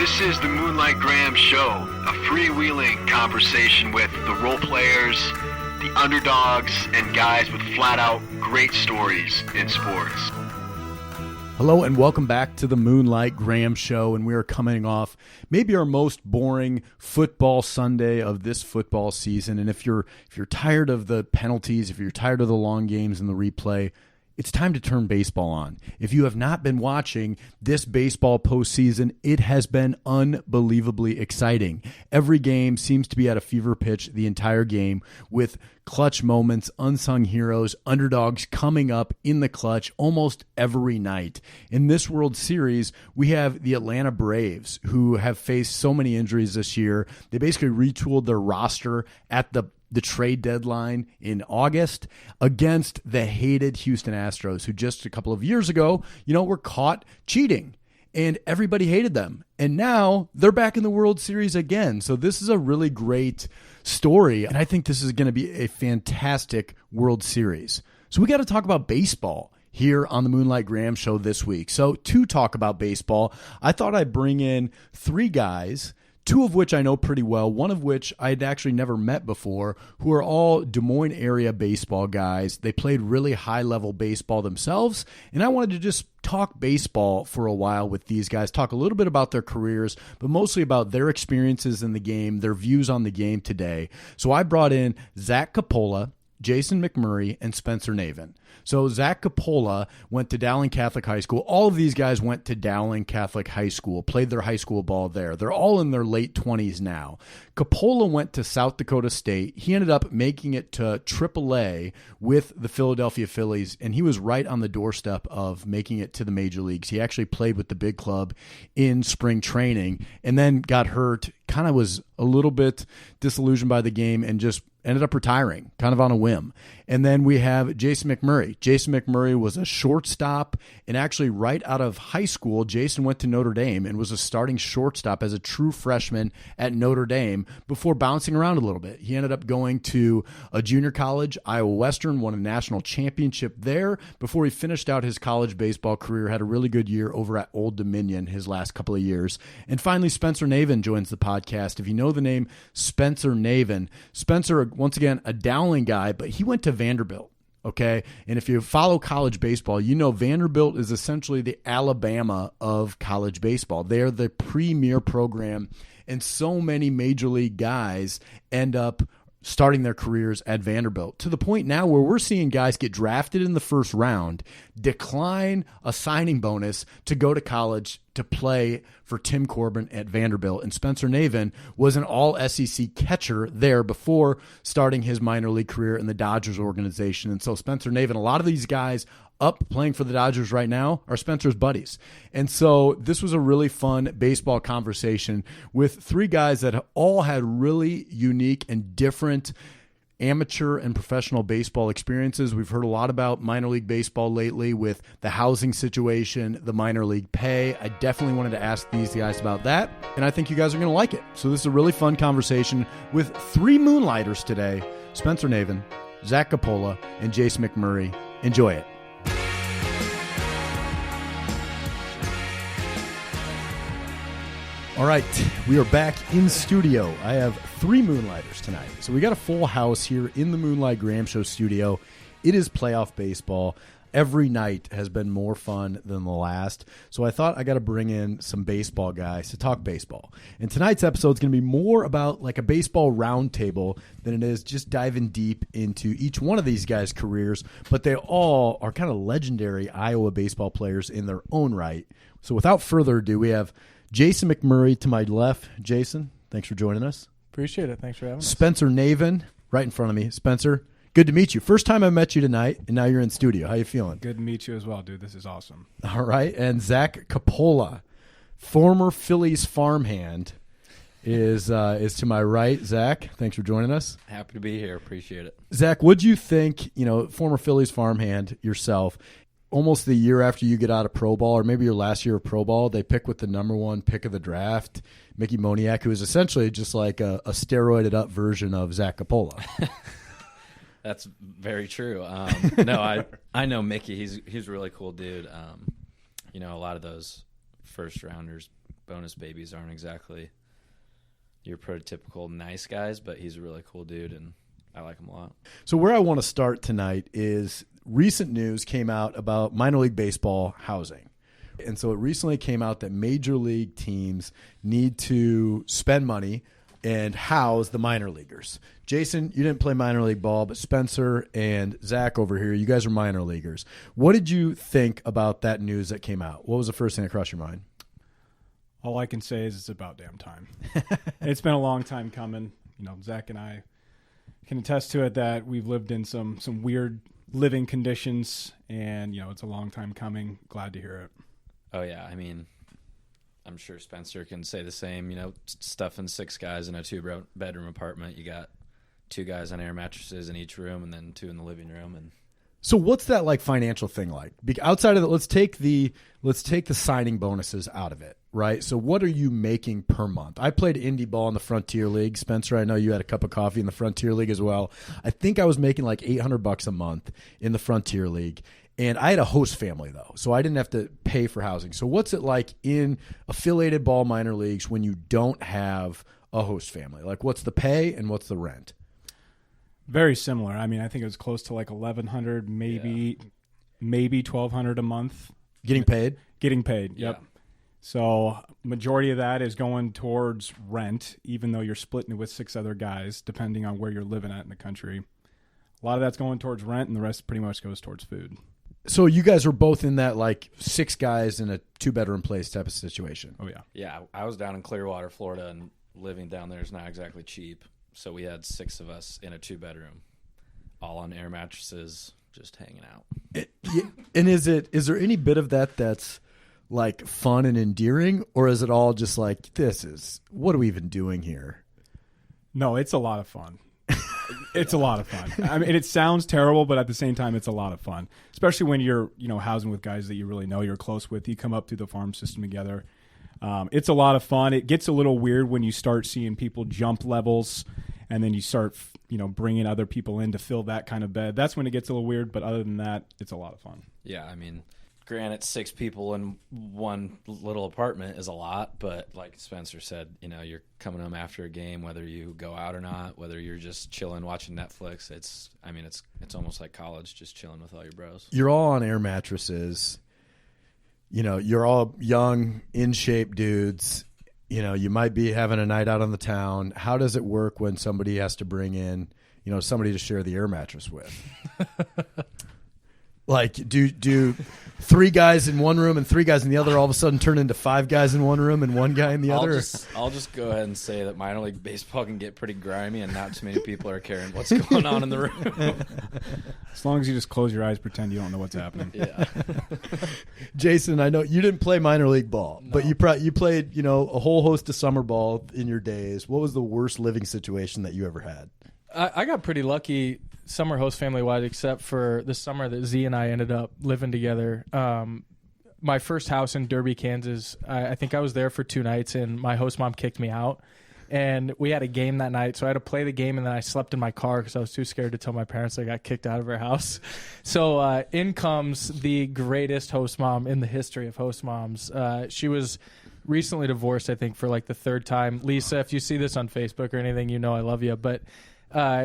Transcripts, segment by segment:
This is the Moonlight Graham Show, a freewheeling conversation with the role players, the underdogs, and guys with flat-out great stories in sports. Hello and welcome back to the Moonlight Graham Show, and we are coming off maybe our most boring football Sunday of this football season. And if you're tired of the penalties, if you're tired of the long games and the replay, it's time to turn baseball on. If you have not been watching this baseball postseason, it has been unbelievably exciting. Every game seems to be at a fever pitch the entire game, with clutch moments, unsung heroes, underdogs coming up in the clutch almost every night. In this World Series, we have the Atlanta Braves, who have faced so many injuries this year. They basically retooled their roster at the trade deadline in August against the hated Houston Astros, who just a couple of years ago, were caught cheating and everybody hated them. And now they're back in the World Series again. So this is a really great story. And I think this is going to be a fantastic World Series. So we got to talk about baseball here on the Moonlight Graham Show this week. So to talk about baseball, I thought I'd bring in three guys, two of which I know pretty well, one of which I'd actually never met before, who are all Des Moines area baseball guys. They played really high-level baseball themselves, and I wanted to just talk baseball for a while with these guys, talk a little bit about their careers, but mostly about their experiences in the game, their views on the game today. So I brought in Zach Coppola, Jason McMurray, and Spencer Navin. So Zach Coppola went to Dowling Catholic High School. All of these guys went to Dowling Catholic High School, played their high school ball there. They're all in their late 20s now. Coppola went to South Dakota State. He ended up making it to AAA with the Philadelphia Phillies, and he was right on the doorstep of making it to the major leagues. He actually played with the big club in spring training and then got hurt, kind of was a little bit disillusioned by the game and just ended up retiring kind of on a whim. And then we have Jason McMurray. Jason McMurray was a shortstop, and actually right out of high school, Jason went to Notre Dame and was a starting shortstop as a true freshman at Notre Dame before bouncing around a little bit. He ended up going to a junior college, Iowa Western, won a national championship there before he finished out his college baseball career, had a really good year over at Old Dominion his last couple of years. And finally, Spencer Navin joins the podcast. If you know the name Spencer Navin, Spencer, once again, a Dowling guy, but he went to Vanderbilt. Okay. And if you follow college baseball, you know Vanderbilt is essentially the Alabama of college baseball. They're the premier program, and so many major league guys end up starting their careers at Vanderbilt, to the point now where we're seeing guys get drafted in the first round, decline a signing bonus to go to college to play for Tim Corbin at Vanderbilt. And Spencer Navin was an all-SEC catcher there before starting his minor league career in the Dodgers organization. And so Spencer Navin, a lot of these guys up playing for the Dodgers right now are Spencer's buddies. And so this was a really fun baseball conversation with three guys that all had really unique and different amateur and professional baseball experiences. We've heard a lot about minor league baseball lately with the housing situation, the minor league pay. I definitely wanted to ask these guys about that, and I think you guys are going to like it. So this is a really fun conversation with three Moonlighters today: Spencer Navin, Zach Coppola, and Jason McMurray. Enjoy it. All right, we are back in studio. I have three Moonlighters tonight. So we got a full house here in the Moonlight Graham Show studio. It is playoff baseball. Every night has been more fun than the last. So I thought I got to bring in some baseball guys to talk baseball. And tonight's episode is going to be more about like a baseball roundtable than it is just diving deep into each one of these guys' careers. But they all are kind of legendary Iowa baseball players in their own right. So without further ado, we have Jason McMurray to my left. Jason, thanks for joining us. Appreciate it. Thanks for having us. Spencer Navin, right in front of me. Spencer, good to meet you. First time I met you tonight, and now you're in studio. How you feeling? Good to meet you as well, dude. This is awesome. All right. And Zach Coppola, former Phillies farmhand, is to my right. Zach, thanks for joining us. Happy to be here. Appreciate it. Zach, what'd you think, former Phillies farmhand yourself, almost the year after you get out of pro ball, or maybe your last year of pro ball, they pick with the number one pick of the draft, Mickey Moniak, who is essentially just like a steroided up version of Zach Coppola. That's very true. No, I know Mickey. He's a really cool dude. A lot of those first rounders bonus babies aren't exactly your prototypical nice guys, but he's a really cool dude, and I like him a lot. So where I want to start tonight is recent news came out about minor league baseball housing. And so it recently came out that major league teams need to spend money and house the minor leaguers. Jason, you didn't play minor league ball, but Spencer and Zach over here, you guys are minor leaguers. What did you think about that news that came out? What was the first thing that crossed your mind? All I can say is it's about damn time. It's been a long time coming. Zach and I can attest to it that we've lived in some weird living conditions, and it's a long time coming. Glad to hear it. Oh yeah, I mean, I'm sure Spencer can say the same. Stuffing 6 guys in a 2-bedroom apartment. You got 2 guys on air mattresses in each room, and then 2 in the living room. And so, what's that like financial thing like? Outside of that, let's take the signing bonuses out of it, right? So, what are you making per month? I played indie ball in the Frontier League. Spencer, I know you had a cup of coffee in the Frontier League as well. I think I was making like $800 a month in the Frontier League. And I had a host family, though, so I didn't have to pay for housing. So what's it like in affiliated ball minor leagues when you don't have a host family? Like, what's the pay and what's the rent? Very similar. I mean, I think it was close to like $1,100, maybe $1,200 a month. Getting paid? Getting paid, yep. Yeah. So majority of that is going towards rent, even though you're splitting it with 6 other guys, depending on where you're living at in the country. A lot of that's going towards rent, and the rest pretty much goes towards food. So you guys were both in that like 6 guys in a 2-bedroom place type of situation. Oh, yeah. yeah, I was down in Clearwater, Florida, and living down there is not exactly cheap. So we had 6 of us in a 2-bedroom, all on air mattresses, just hanging out. And is there any bit of that that's like fun and endearing, or is it all just like, what are we even doing here? No, it's a lot of fun. It's a lot of fun. I mean, it sounds terrible, but at the same time, it's a lot of fun, especially when you're, housing with guys that you really know, you're close with. You come up through the farm system together. It's a lot of fun. It gets a little weird when you start seeing people jump levels, and then you start, bringing other people in to fill that kind of bed. That's when it gets a little weird, but other than that, it's a lot of fun. Yeah, I mean, granted, 6 people in one little apartment is a lot, but like Spencer said, you're coming home after a game, whether you go out or not, whether you're just chilling watching Netflix. It's almost like college, just chilling with all your bros. You're all on air mattresses. You're all young, in shape dudes. You might be having a night out on the town. How does it work when somebody has to bring in, somebody to share the air mattress with? Like, do 3 guys in one room and 3 guys in the other all of a sudden turn into 5 guys in one room and 1 guy in the other? I'll just go ahead and say that minor league baseball can get pretty grimy, and not too many people are caring what's going on in the room. As long as you just close your eyes, pretend you don't know what's happening. Yeah. Jason, I know you didn't play minor league ball, but you played, a whole host of summer ball in your days. What was the worst living situation that you ever had? I got pretty lucky summer host family wise, except for the summer that Z and I ended up living together. My first house in Derby, Kansas, I think I was there for 2 nights, and my host mom kicked me out. And we had a game that night, so I had to play the game, and then I slept in my car because I was too scared to tell my parents I got kicked out of our house. So in comes the greatest host mom in the history of host moms. She was recently divorced, I think, for like the 3rd time. Lisa, if you see this on Facebook or anything, I love you. But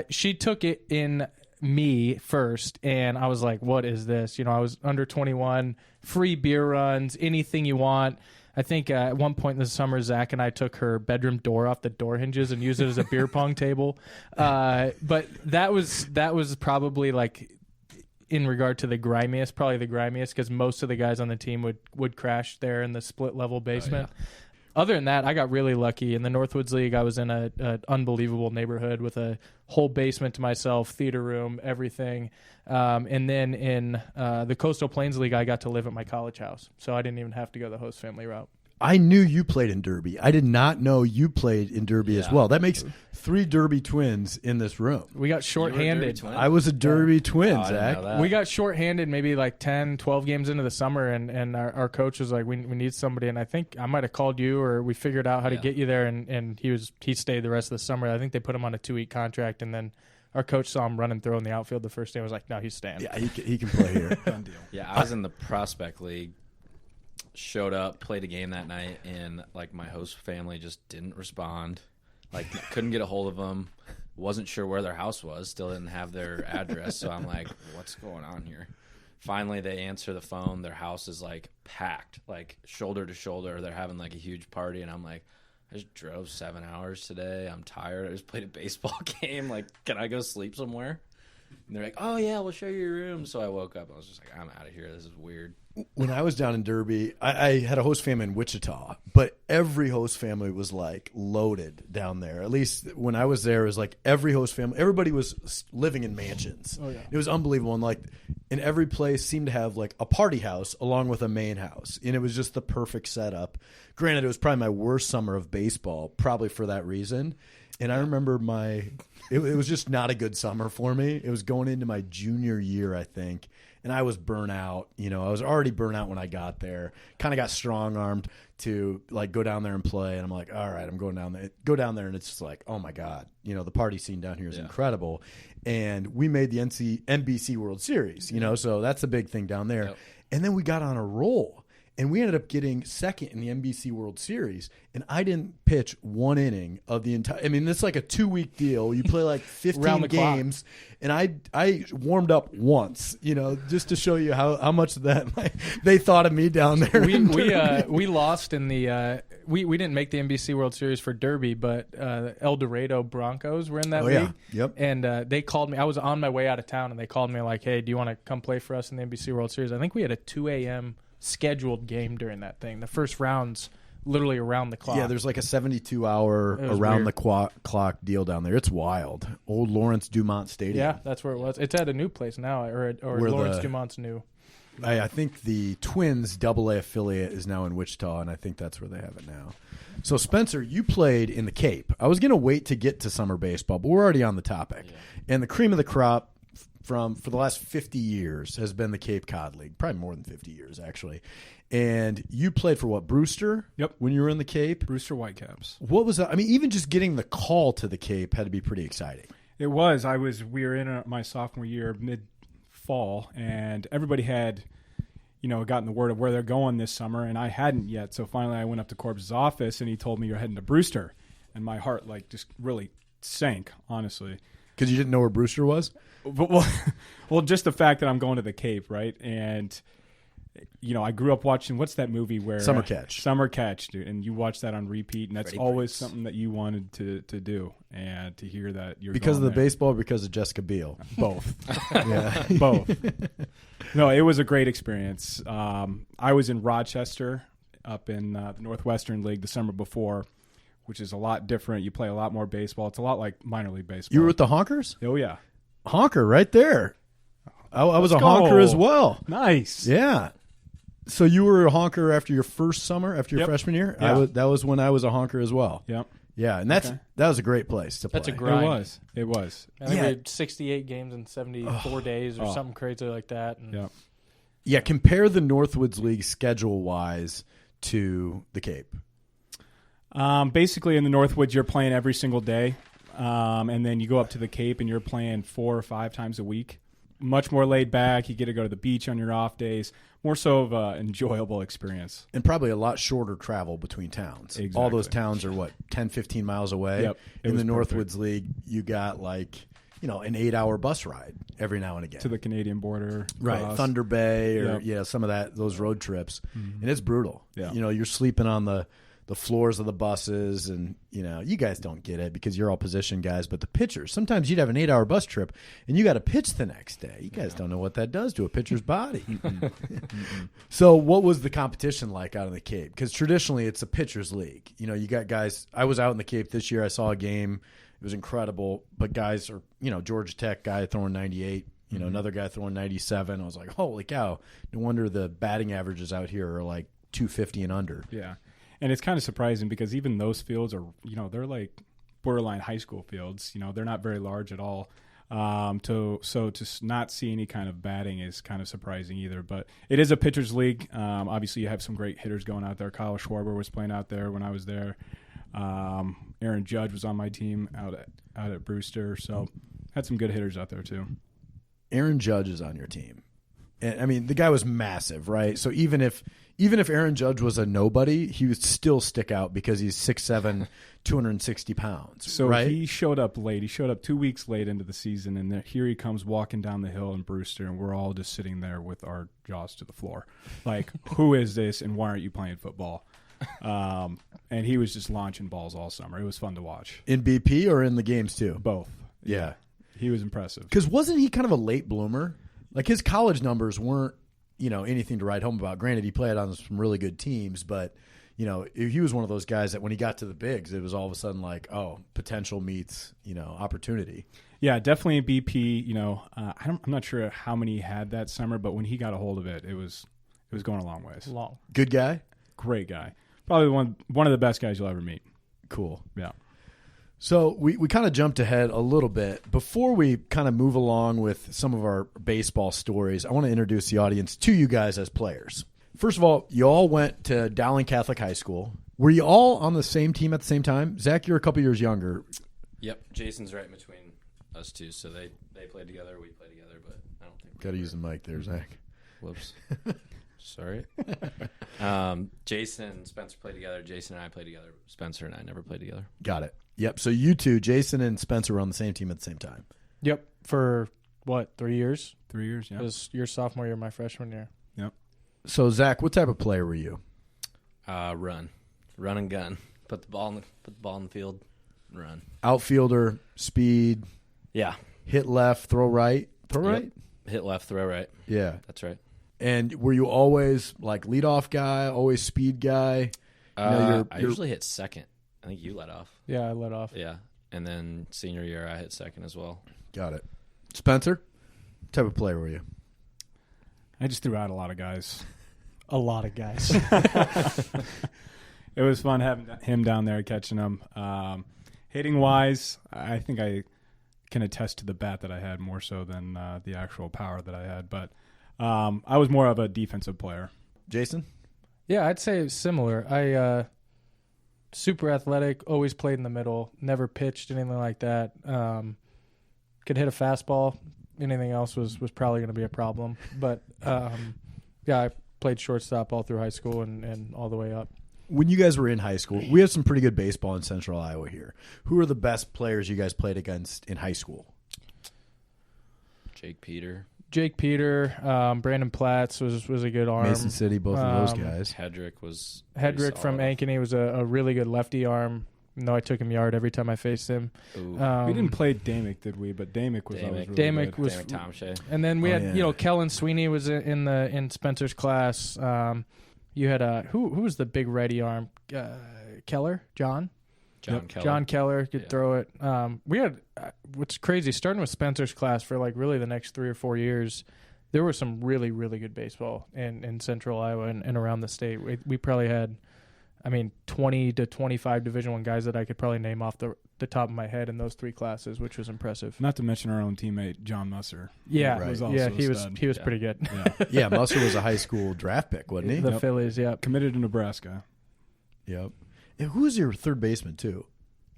she took it in me first, and I was like, what is this? I was under 21, free beer runs, anything you want. I think at one point in the summer, Zach and I took her bedroom door off the door hinges and used it as a beer pong table. But that was probably like, in regard to probably the grimiest, because most of the guys on the team would crash there in the split level basement. Oh, yeah. Other than that, I got really lucky. In the Northwoods League, I was in an unbelievable neighborhood with a whole basement to myself, theater room, everything. And then in the Coastal Plains League, I got to live at my college house. So I didn't even have to go the host family route. I knew you played in Derby. I did not know you played in Derby as well. That makes 3 Derby twins in this room. We got shorthanded. I was a Derby twin, Zach. We got shorthanded maybe like 10, 12 games into the summer, and our coach was like, we need somebody. And I think I might have called you, or we figured out how to get you there, and he stayed the rest of the summer. I think they put him on a 2-week contract, and then our coach saw him run and throw in the outfield the first day and was like, no, he's staying. Yeah, he can play here. Done deal. Yeah, I was in the Prospect League. showed up, played a game that night, and like my host family just didn't respond. Like couldn't get a hold of them. Wasn't sure where their house was. Still didn't have their address. So I'm like, what's going on here? Finally, they answer the phone. Their house is like packed, like shoulder to shoulder. They're having like a huge party, and I'm like, I just drove 7 hours today. I'm tired. I just played a baseball game. Like, can I go sleep somewhere? And they're like, oh, yeah, we'll show you your room. So I woke up. I was just like, I'm out of here. This is weird. When I was down in Derby, I had a host family in Wichita, but every host family was like loaded down there. At least when I was there, it was like every host family, everybody was living in mansions. Oh, yeah. It was unbelievable. And like in every place seemed to have like a party house along with a main house. And it was just the perfect setup. Granted, it was probably my worst summer of baseball, probably for that reason. And I remember it was just not a good summer for me. It was going into my junior year, I think. And I was burnt out. You know, I was already burnt out when I got there. Kind of got strong-armed to like go down there and play. And I'm like, all right, I'm going down there. Go down there, and it's just like, oh my God, you know, the party scene down here is incredible. And we made the NBC World Series, you know, so that's a big thing down there. Yep. And then we got on a roll. And we ended up getting second in the NBC World Series, and I didn't pitch one inning of the entire. I mean, it's like a 2-week deal. You play like 15 games, and I warmed up once, you know, just to show you how much of that they thought of me down there. We lost in the we didn't make the NBC World Series for Derby, but El Dorado Broncos were in that league. Yeah, yep. And they called me. I was on my way out of town, and they called me like, "Hey, do you want to come play for us in the NBC World Series?" I think we had a 2 a.m. scheduled game during that thing. The first round's literally around the clock. Yeah, there's like a 72-hour around the clock deal down there. It's wild. Old Lawrence Dumont Stadium. Yeah, that's where it was. It's at a new place now, or Lawrence Dumont's new. I think the Twins AA affiliate is now in Wichita, and I think that's where they have it now. So, Spencer, you played in the Cape. I was going to wait to get to summer baseball, but we're already on the topic. Yeah. And the cream of the crop for the last 50 years has been the Cape Cod League, probably more than 50 years, actually. And you played for what, Brewster? Yep. When you were in the Cape? Brewster Whitecaps. What was that? I mean, even just getting the call to the Cape had to be pretty exciting. It was. We were in my sophomore year, mid-fall, and everybody had, you know, gotten the word of where they're going this summer, and I hadn't yet. So finally I went up to Corb's office, and he told me, you're heading to Brewster. And my heart, like, just really sank, honestly. Because you didn't know where Brewster was? Well, just the fact that I'm going to the Cape, right? And, you know, I grew up watching, what's that movie where? Summer Catch. Summer Catch, dude. And you watch that on repeat, and that's always something that you wanted to do. And to hear that you're because of the there. baseball or because of Jessica Biel? Both. Yeah. Both. No, it was a great experience. I was in Rochester up in the Northwestern League the summer before, which is a lot different. You play a lot more baseball. It's a lot like minor league baseball. You were with the Honkers? Oh, yeah. Honker right there. I was a honker as well. Nice. Yeah. So you were a honker after your first summer, after your freshman year? Yeah. That was when I was a honker as well. Yep. Yeah, and that was a great place to play. That's a grind. It was. I think we had 68 games in 74 days or something crazy like that. And Yep. Yeah, compare the Northwoods League schedule-wise to the Cape. Basically, in the Northwoods, you're playing every single day. And then you go up to the Cape and you're playing 4 or 5 times a week. Much more laid back. You get to go to the beach on your off days. More so of an enjoyable experience. And probably a lot shorter travel between towns. Exactly. All those towns are, 10, 15 miles away? Yep. In the Northwoods League, you got like, an 8-hour bus ride every now and again. To the Canadian border. Right. Across. Thunder Bay or some of those road trips. Mm-hmm. And it's brutal. Yeah. You're sleeping on the floors of the buses, and you guys don't get it because you're all position guys, but the pitchers, sometimes you'd have an 8-hour bus trip and you got to pitch the next day. You guys don't know what that does to a pitcher's body. So what was the competition like out in the Cape? Because traditionally it's a pitcher's league. You got guys. I was out in the Cape this year. I saw a game. It was incredible, but guys are, Georgia Tech guy throwing 98, another guy throwing 97. I was like, holy cow. No wonder the batting averages out here are like 250 and under. Yeah. And it's kind of surprising because even those fields are, they're like borderline high school fields. They're not very large at all. To not see any kind of batting is kind of surprising either. But it is a pitcher's league. Obviously, you have some great hitters going out there. Kyle Schwarber was playing out there when I was there. Aaron Judge was on my team out at Brewster. So had some good hitters out there too. Aaron Judge is on your team. And, I mean, the guy was massive, right? So even if Aaron Judge was a nobody, he would still stick out because he's 6'7", 260 pounds. So right? he showed up late. He showed up 2 weeks late into the season, and here he comes walking down the hill in Brewster, and we're all just sitting there with our jaws to the floor. Like, who is this, and why aren't you playing football? And he was just launching balls all summer. It was fun to watch. In BP or in the games too? Both. Yeah. He was impressive. Because wasn't he kind of a late bloomer? Like his college numbers weren't, anything to write home about. Granted, he played on some really good teams, but, he was one of those guys that when he got to the bigs, it was all of a sudden like, oh, potential meets, opportunity. Yeah, definitely a BP. I'm not sure how many he had that summer, but when he got a hold of it, it was going a long ways. Long. Good guy? Great guy. Probably one of the best guys you'll ever meet. Cool. Yeah. So we kind of jumped ahead a little bit. Before we kind of move along with some of our baseball stories, I want to introduce the audience to you guys as players. First of all, you all went to Dowling Catholic High School. Were you all on the same team at the same time? Zach, you're a couple years younger. Yep, Jason's right in between us two, so they played together, we played together, but I don't think. Got to use the mic there, Zach. Whoops. Sorry. Jason and Spencer played together. Jason and I played together. Spencer and I never played together. Got it. Yep. So you two, Jason and Spencer, were on the same team at the same time. Yep. For what, 3 years? 3 years, yeah. It was your sophomore year, my freshman year. Yep. So Zach, what type of player were you? Run and gun. Put the ball in the field. And run. Outfielder, speed. Yeah. Hit left, throw right. Throw right. Hit left, throw right. Yeah. That's right. And were you always like leadoff guy, always speed guy? I usually hit second. I think you let off. Yeah, I let off. Yeah. And then senior year, I hit second as well. Got it. Spencer, what type of player were you? I just threw out a lot of guys. A lot of guys. It was fun having him down there, catching them. Hitting wise, I think I can attest to the bat that I had more so than the actual power that I had. But I was more of a defensive player. Jason? Yeah, I'd say similar. I super athletic, always played in the middle, never pitched, anything like that. Could hit a fastball. Anything else was probably going to be a problem. But, yeah, I played shortstop all through high school and all the way up. When you guys were in high school, we have some pretty good baseball in Central Iowa here. Who are the best players you guys played against in high school? Jake Peter, Brandon Platts was a good arm. Mason City, both of those guys. Hedrick from Ankeny was a really good lefty arm. No, I took him yard every time I faced him. We didn't play Damick, did we? But Damick was always really Damick good. was Tomshay. And then we had Kellen Sweeney was in Spencer's class. You had who was the big righty arm? Keller, John Keller. John Keller could throw it. We had what's crazy, starting with Spencer's class for like really the next 3 or 4 years, there was some really, really good baseball in Central Iowa and around the state. We probably had, 20 to 25 Division I guys that I could probably name off the top of my head in those 3 classes, which was impressive. Not to mention our own teammate John Musser. Yeah, right. He was pretty good. Yeah. Yeah, Musser was a high school draft pick, wasn't he? The Phillies, yeah. Committed to Nebraska. Yep. And who was your third baseman too?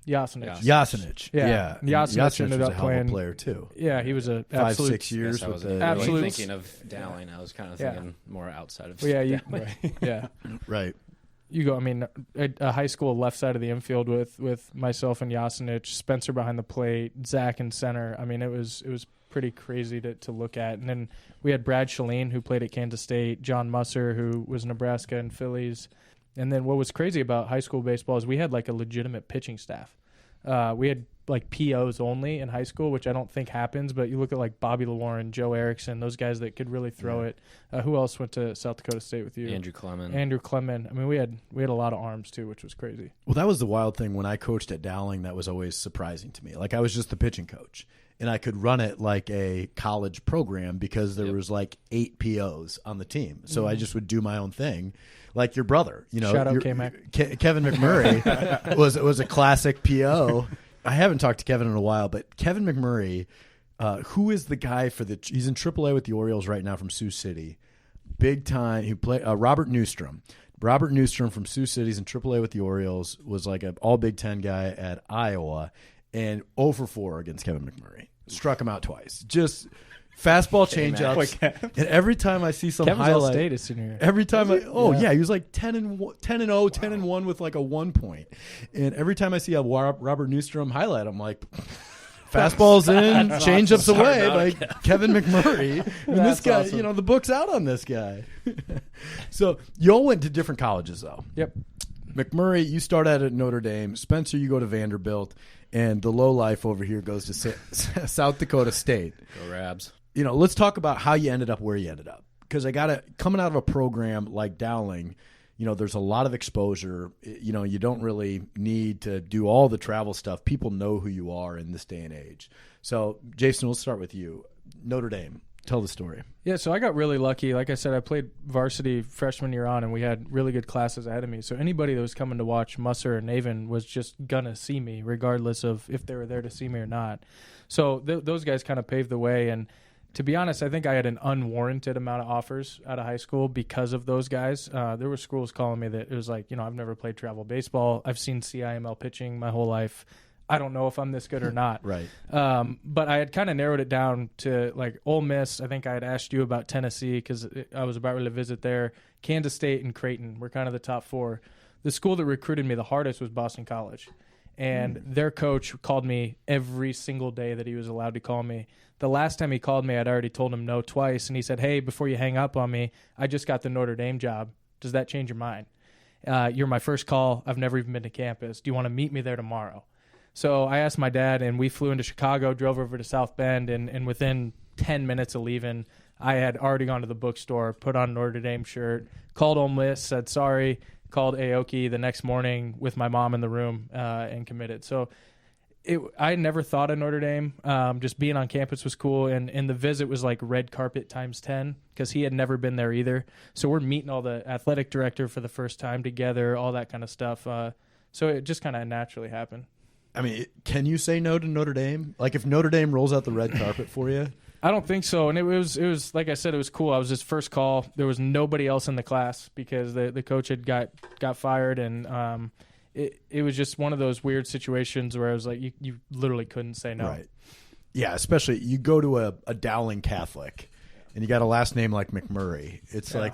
Yasinich. Yasinich. Yeah. Yasinich ended was up a hell of playing a player too. Yeah, he was a 5-6 years I with wasn't the absolute- really thinking of Dowling. I was kind of thinking more outside of Dowling. Dowling. right. You go. A high school left side of the infield with myself and Yasinich, Spencer behind the plate, Zach in center. It was pretty crazy to look at. And then we had Brad Shalene, who played at Kansas State, John Musser, who was Nebraska and Phillies. And then what was crazy about high school baseball is we had like a legitimate pitching staff. We had like POs only in high school, which I don't think happens, but you look at like Bobby LaWarren, Joe Erickson, those guys that could really throw it. Who else went to South Dakota State with you? Andrew Clement. We had a lot of arms too, which was crazy. Well, that was the wild thing when I coached at Dowling. That was always surprising to me. Like I was just the pitching coach, and I could run it like a college program because there was like 8 POs on the team. So I just would do my own thing, like your brother. Shout out K-Mac. Kevin McMurray was a classic PO. I haven't talked to Kevin in a while, but Kevin McMurray, who is the guy he's in AAA with the Orioles right now from Sioux City, big time. He played Robert Newstrom. Robert Newstrom from Sioux City's in AAA with the Orioles, was like an all Big Ten guy at Iowa, and 0 for 4 against Kevin McMurray. Struck him out twice. Just fastball changeups. And every time I see some Kevin's all highlight, state his senior year. every time he was like 10-0, 10-1 with like a 1 point. And every time I see a Robert Newstrom highlight, I'm like, fastballs in, changeups away by Kevin McMurray. And this guy, awesome. the book's out on this guy. So you all went to different colleges, though. Yep. McMurray, you start out at Notre Dame. Spencer, you go to Vanderbilt. And the low life over here goes to South Dakota State. Go Rabs. Let's talk about how you ended up where you ended up. Because coming out of a program like Dowling, there's a lot of exposure. You don't really need to do all the travel stuff. People know who you are in this day and age. So, Jason, we'll start with you. Notre Dame. Tell the story. Yeah, so I got really lucky. Like I said, I played varsity freshman year on, and we had really good classes ahead of me. So anybody that was coming to watch Musser or Navin was just going to see me, regardless of if they were there to see me or not. So those guys kind of paved the way. And to be honest, I think I had an unwarranted amount of offers out of high school because of those guys. There were schools calling me that it was like, I've never played travel baseball. I've seen CIML pitching my whole life. I don't know if I'm this good or not. Right. But I had kind of narrowed it down to like Ole Miss. I think I had asked you about Tennessee because I was about to visit there. Kansas State and Creighton were kind of the top four. The school that recruited me the hardest was Boston College. And their coach called me every single day that he was allowed to call me. The last time he called me, I'd already told him no twice. And he said, hey, before you hang up on me, I just got the Notre Dame job. Does that change your mind? You're my first call. I've never even been to campus. Do you want to meet me there tomorrow? So I asked my dad, and we flew into Chicago, drove over to South Bend, and within 10 minutes of leaving, I had already gone to the bookstore, put on a Notre Dame shirt, called Ole Miss, said sorry, called Aoki the next morning with my mom in the room, and committed. So I never thought of Notre Dame. Just being on campus was cool, and the visit was like red carpet times 10 because he had never been there either. So we're meeting all the athletic director for the first time together, all that kind of stuff. So it just kind of naturally happened. I mean, can you say no to Notre Dame? Like if Notre Dame rolls out the red carpet for you? I don't think so. And it was like I said, it was cool. I was his first call. There was nobody else in the class because the coach had got fired, and it was just one of those weird situations where I was like, you literally couldn't say no. Right. Yeah, especially you go to a Dowling Catholic, and you got a last name like McMurray. It's like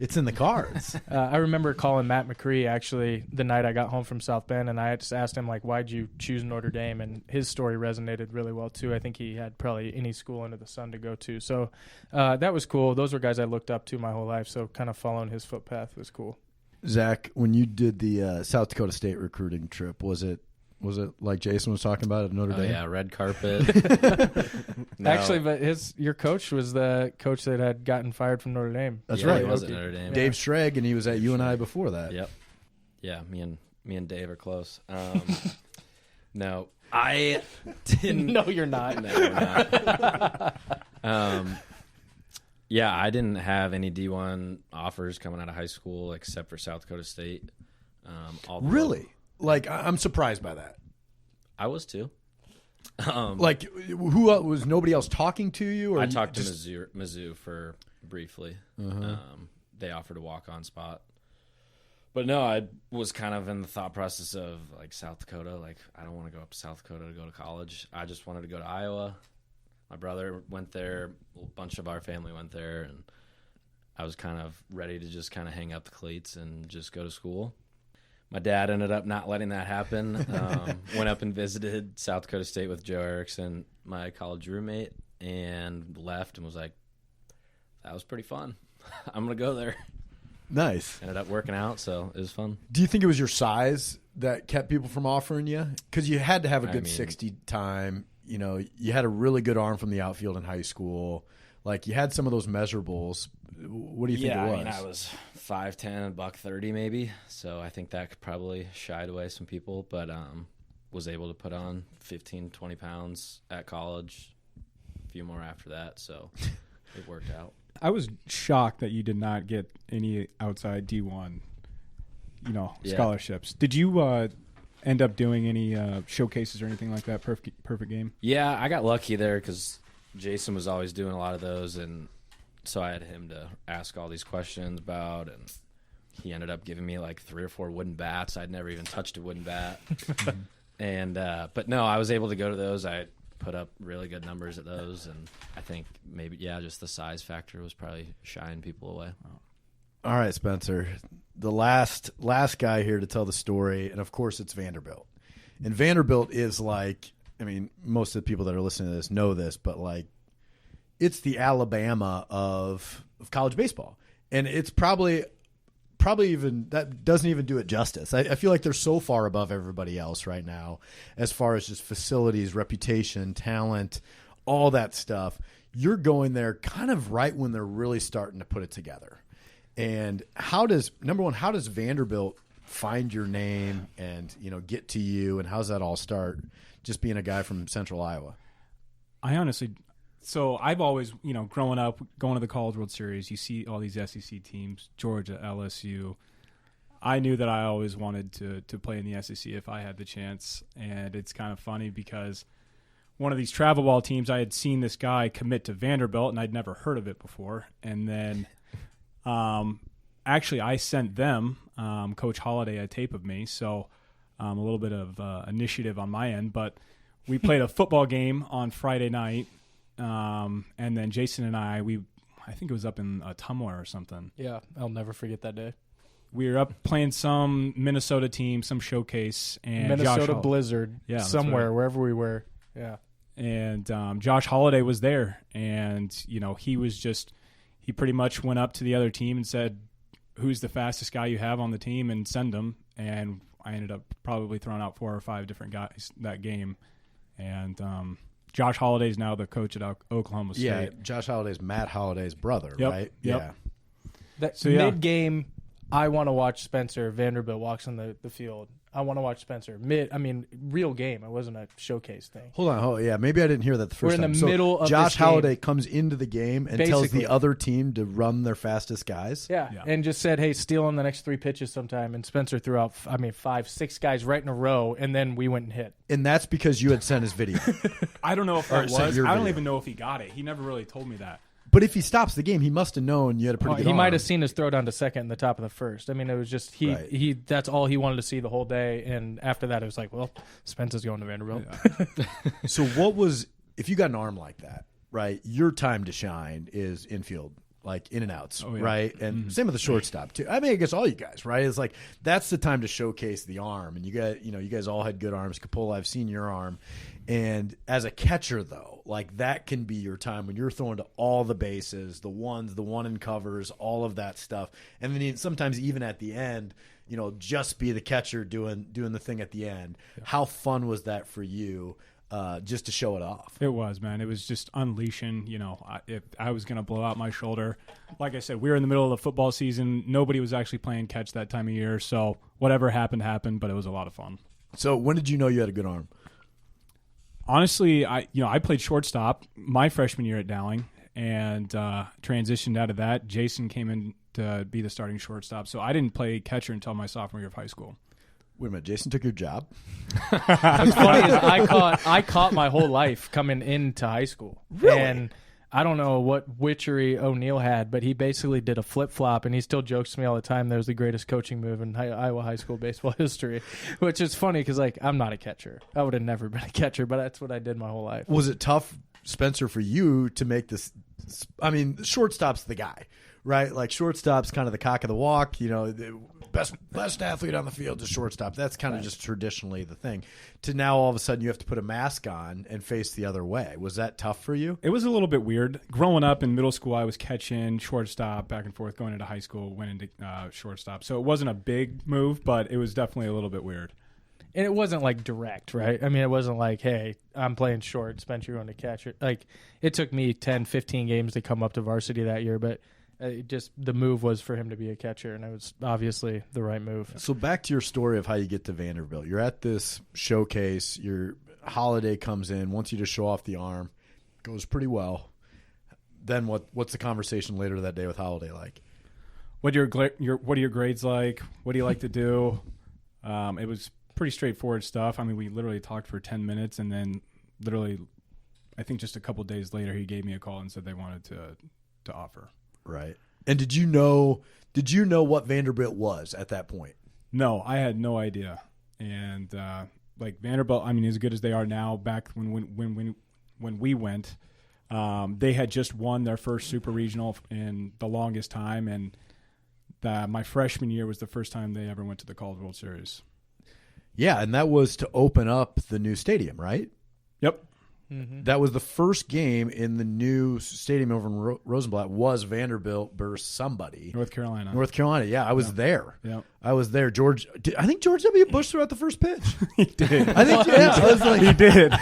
it's in the cards. I remember calling Matt McCree actually the night I got home from South Bend, and I just asked him, like, why'd you choose Notre Dame? And his story resonated really well, too. I think he had probably any school under the sun to go to. So that was cool. Those were guys I looked up to my whole life, so kind of following his footpath was cool. Zach, when you did the South Dakota State recruiting trip, was it like Jason was talking about at Notre Dame? Yeah, red carpet. No. Actually, but your coach was the coach that had gotten fired from Notre Dame. That's Yeah, right. he was at Notre Dame. Dave Schrag, and he was at UNI before that. Yep. Yeah, me and Dave are close. No, I didn't. No, you're not. No, you're not. Yeah, I didn't have any D1 offers coming out of high school except for South Dakota State. Really? Like, I'm surprised by that. I was too. Like, who was nobody else talking to you? Or I talked to Mizzou for briefly. They offered a walk-on spot. But no, I was kind of in the thought process of, like, South Dakota. Like, I don't want to go up to South Dakota to go to college. I just wanted to go to Iowa. My brother went there. A bunch of our family went there. And I was kind of ready to just kind of hang up the cleats and just go to school. My dad ended up not letting that happen. Went up and visited South Dakota State with Joe Erickson, my college roommate, and left and was like, that was pretty fun. I'm going to go there. Nice. Ended up working out, so it was fun. Do you think it was your size that kept people from offering you? Because you had to have a good 60 time. You had a really good arm from the outfield in high school. Like, you had some of those measurables. What do you think it was? I mean, I was 5'10", and $130 maybe, so I think that probably shied away some people, but was able to put on 15, 20 pounds at college, a few more after that, so it worked out. I was shocked that you did not get any outside D1, scholarships. Did you end up doing any showcases or anything like that? Perfect game. Yeah, I got lucky there because Jason was always doing a lot of those, and so I had him to ask all these questions about, and he ended up giving me like 3 or 4 wooden bats. I'd never even touched a wooden bat. And but no, I was able to go to those. I put up really good numbers at those, and I think maybe just the size factor was probably shying people away. All right, Spencer, the last guy here to tell the story, and of course it's Vanderbilt. And Vanderbilt is like, I mean, most of the people that are listening to this know this, but like, it's the Alabama of college baseball, and it's probably even that doesn't even do it justice. I feel like they're so far above everybody else right now as far as just facilities, reputation, talent, all that stuff. You're going there kind of right when they're really starting to put it together. And number one, how does Vanderbilt find your name and, get to you, and how's that all start, just being a guy from Central Iowa? So I've always, growing up, going to the College World Series, you see all these SEC teams, Georgia, LSU. I knew that I always wanted to play in the SEC if I had the chance. And it's kind of funny because one of these travel ball teams, I had seen this guy commit to Vanderbilt, and I'd never heard of it before. And then actually I sent them, Coach Holliday, a tape of me. So a little bit of initiative on my end. But we played a football game on Friday night. And then Jason and I think it was up in Tumwater or something. Yeah, I'll never forget that day. We were up playing some Minnesota team, some showcase, and Minnesota Blizzard, somewhere, right. Wherever we were. Yeah. And Josh Holliday was there, and he pretty much went up to the other team and said, "Who's the fastest guy you have on the team?" and send him. And I ended up probably throwing out 4 or 5 different guys that game, and Josh Holliday is now the coach at Oklahoma State. Yeah, Josh Holliday's Matt Holliday's brother, Yep, right? yep. Yeah. Mid-game, I want to watch Spencer. Vanderbilt walks on the field. I want to watch Spencer. Real game. It wasn't a showcase thing. Hold on. Yeah, maybe I didn't hear that the first time. We're in the middle of Josh this game. Holliday comes into the game and tells Basically. the other team to run their fastest guys. Yeah, and just said, hey, steal on the next 3 pitches sometime. And Spencer threw out, 5, 6 guys right in a row, and then we went and hit. And that's because you had sent his video. I don't know if that Or sent was. your I don't video. even know if he got it. He never really told me that. But if he stops the game, he must have known you had a pretty good He arm. might have seen us throw down to second in the top of the first. I mean, it was just Right. he. That's all he wanted to see the whole day. And after that, it was like, well, Spencer's going to Vanderbilt. So if you got an arm like that, right, your time to shine is infield, like in and outs, right? And same with the shortstop too. I mean, I guess all you guys, right? It's like that's the time to showcase the arm. And you guys all had good arms. Coppola, I've seen your arm. And as a catcher, though, like that can be your time when you're throwing to all the bases, the one in covers, all of that stuff. And then sometimes even at the end, just be the catcher doing the thing at the end. Yeah. How fun was that for you? Just to show it off. It was, man. It was just unleashing. If I was going to blow out my shoulder, like I said, we were in the middle of the football season. Nobody was actually playing catch that time of year. So whatever happened, but it was a lot of fun. So when did you know you had a good arm? Honestly, I played shortstop my freshman year at Dowling and transitioned out of that. Jason came in to be the starting shortstop. So I didn't play catcher until my sophomore year of high school. Wait a minute, Jason took your job? What's funny is I caught my whole life coming into high school. Really? And I don't know what witchery O'Neill had, but he basically did a flip-flop, and he still jokes to me all the time that was the greatest coaching move in Iowa high school baseball history, which is funny because, I'm not a catcher. I would have never been a catcher, but that's what I did my whole life. Was it tough, Spencer, for you to make this? I mean, shortstop's the guy, right? Like shortstop's kind of the cock of the walk, the best athlete on the field is shortstop. That's kind of just traditionally the thing. To now all of a sudden you have to put a mask on and face the other way. Was that tough for you? It was a little bit weird. Growing up in middle school, I was catching shortstop back and forth. Going into high school, went into shortstop. So it wasn't a big move, but it was definitely a little bit weird. And it wasn't like direct, right? I mean, it wasn't like, hey, I'm playing short, Spencer, you're going to catch it. Like, it took me 10, 15 games to come up to varsity that year, but the move was for him to be a catcher, and it was obviously the right move. So back to your story of how you get to Vanderbilt. You're at this showcase. Your Holiday comes in, wants you to show off the arm. Goes pretty well. Then what's the conversation later that day with Holiday like? What are your grades like? What do you like to do? It was pretty straightforward stuff. I mean, we literally talked for 10 minutes, and then literally, I think just a couple days later, he gave me a call and said they wanted to offer. Right. And did you know what Vanderbilt was at that point? No, I had no idea. And Vanderbilt, I mean, as good as they are now, back when when we went. They had just won their first super regional in the longest time, and my freshman year was the first time they ever went to the College World Series. Yeah, and that was to open up the new stadium, right? Yep. Mm-hmm. That was the first game in the new stadium over in Rosenblatt was Vanderbilt versus somebody. North Carolina. North Carolina, yeah. I was there. Yep. I was there. I think George W. Bush threw out the first pitch. He did. I think, yeah. I was like, He did.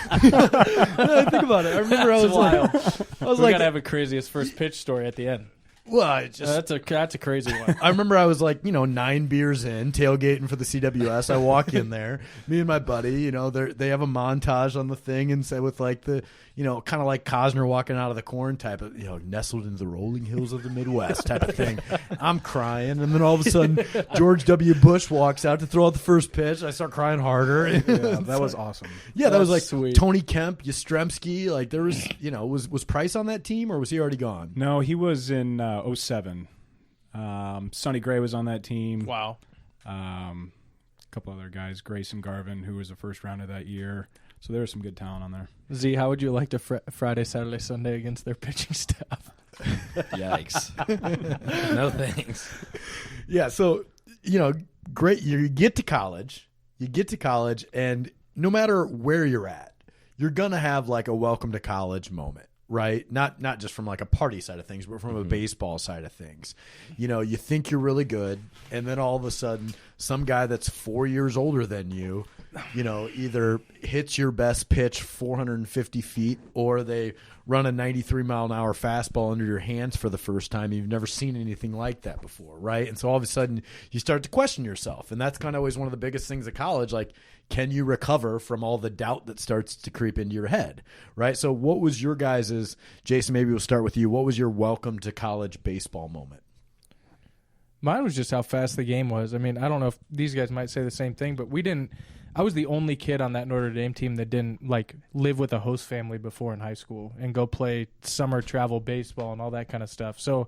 think about it. I remember I was wild. like, We gotta have a craziest first pitch story at the end. well, I just, That's a crazy one. I remember I was like, 9 beers in, tailgating for the CWS. I walk in there, me and my buddy, they have a montage on the thing and say with like the, kind of like Cosner walking out of the corn type of, nestled into the rolling hills of the Midwest type of thing. I'm crying. And then all of a sudden, George W. Bush walks out to throw out the first pitch. I start crying harder. Yeah, that was awesome. Yeah, that was like sweet. Tony Kemp, Yastrzemski. Like there was, was Price on that team or was he already gone? No, he was in 07. Sonny Gray was on that team. Wow. A couple other guys, Grayson Garvin, who was a first rounder that year. So there was some good talent on there. Z, how would you like to Friday, Saturday, Sunday against their pitching staff? Yikes. No thanks. Yeah, so great. You get to college, and no matter where you're at, you're gonna have like a welcome to college moment, right? Not just from like a party side of things, but from a baseball side of things. You think you're really good, and then all of a sudden, some guy that's 4 years older than you, either hits your best pitch 450 feet, or they run a 93-mile-an-hour fastball under your hands for the first time. You've never seen anything like that before, right? And so all of a sudden, you start to question yourself, and that's kind of always one of the biggest things at college. Like, can you recover from all the doubt that starts to creep into your head, right? So what was your guys', Jason, maybe we'll start with you. What was your welcome to college baseball moment? Mine was just how fast the game was. I mean, I don't know if these guys might say the same thing, but I was the only kid on that Notre Dame team that didn't like live with a host family before in high school and go play summer travel baseball and all that kind of stuff. So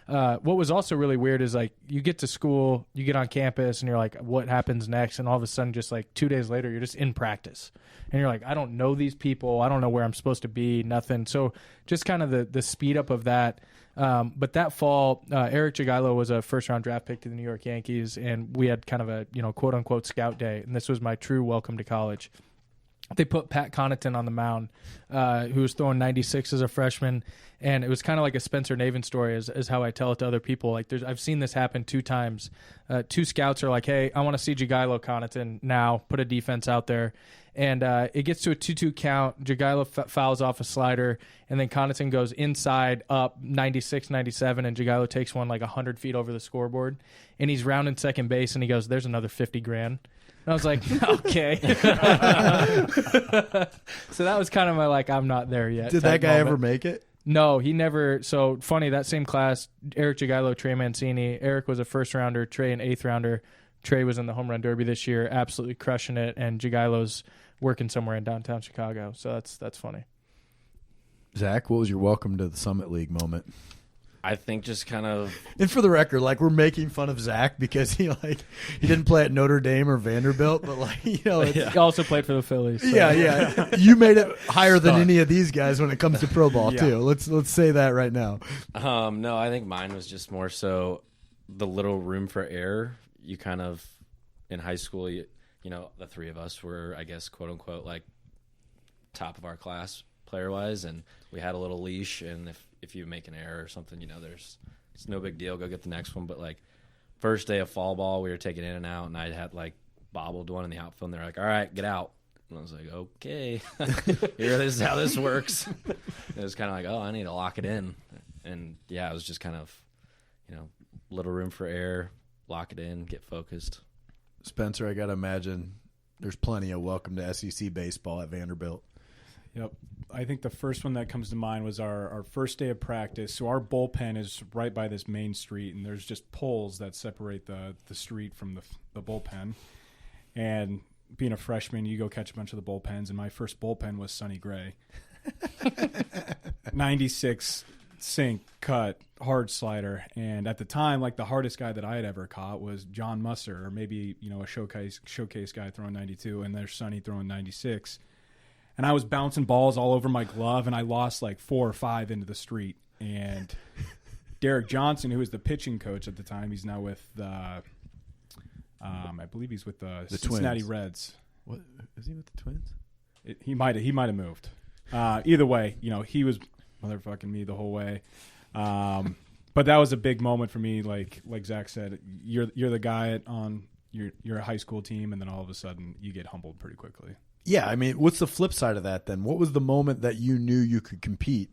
what was also really weird is like you get to school, you get on campus, and you're like, what happens next? And all of a sudden, just like 2 days later, you're just in practice. And you're like, I don't know these people. I don't know where I'm supposed to be, nothing. So just kind of the speed up of that. But that fall, Eric Jagielo was a first-round draft pick to the New York Yankees, and we had kind of a quote-unquote scout day, and this was my true welcome to college. They put Pat Connaughton on the mound, who was throwing 96 as a freshman, and it was kind of like a Spencer Navin story, is how I tell it to other people. Like, I've seen this happen 2 times. 2 scouts are like, "Hey, I want to see Jagielo Connaughton now. Put a defense out there." And it gets to a 2-2 count. Jagielo fouls off a slider, and then Connaughton goes inside, up 96, 97, and Jagielo takes one like 100 feet over the scoreboard. And he's rounding second base, and he goes, "There's another $50,000." And I was like, okay. So that was kind of my like, I'm not there yet. Did that guy moment. ever make it? No, he never. So funny, that same class, Eric Jagielo, Trey Mancini. Eric was a first-rounder, Trey an eighth-rounder. Trey was in the home run derby this year, absolutely crushing it, and Jagielo's working somewhere in downtown Chicago. So that's funny. Zach, what was your welcome to the Summit League moment? I think just kind of And for the record, like we're making fun of Zach because he didn't play at Notre Dame or Vanderbilt, but it's, He also played for the Phillies. So. yeah. You made it higher than any of these guys when it comes to pro ball Yeah. too. Let's say that right now. no, I think mine was just more so the little room for error. You kind of in high school, the 3 of us were, I guess, quote unquote, like top of our class player wise, and we had a little leash. And if you make an error or something, it's no big deal. Go get the next one. But like first day of fall ball, we were taking in and out, and I had like bobbled one in the outfield. And they're like, "All right, get out." And I was like, "Okay, here, this is how this works." It was kind of like, "Oh, I need to lock it in," and yeah, it was just kind of, little room for error. Lock it in, get focused. Spencer, I got to imagine there's plenty of welcome to SEC baseball at Vanderbilt. Yep. I think the first one that comes to mind was our first day of practice. So our bullpen is right by this main street, and there's just poles that separate the street from the bullpen. And being a freshman, you go catch a bunch of the bullpens, and my first bullpen was Sonny Gray. 96 sink, cut, hard slider. And at the time, like the hardest guy that I had ever caught was John Musser, or maybe, a showcase guy throwing 92, and there's Sonny throwing 96. and I was bouncing balls all over my glove, and I lost like 4 or 5 into the street. And Derek Johnson, who was the pitching coach at the time, he's now with I believe he's with the Cincinnati Twins. Reds. What is he with the Twins? He might have moved. Either way, he was motherfucking me the whole way. But that was a big moment for me. Like Zach said, you're the guy you're a high school team, and then all of a sudden you get humbled pretty quickly. Yeah, I mean, what's the flip side of that then? What was the moment that you knew you could compete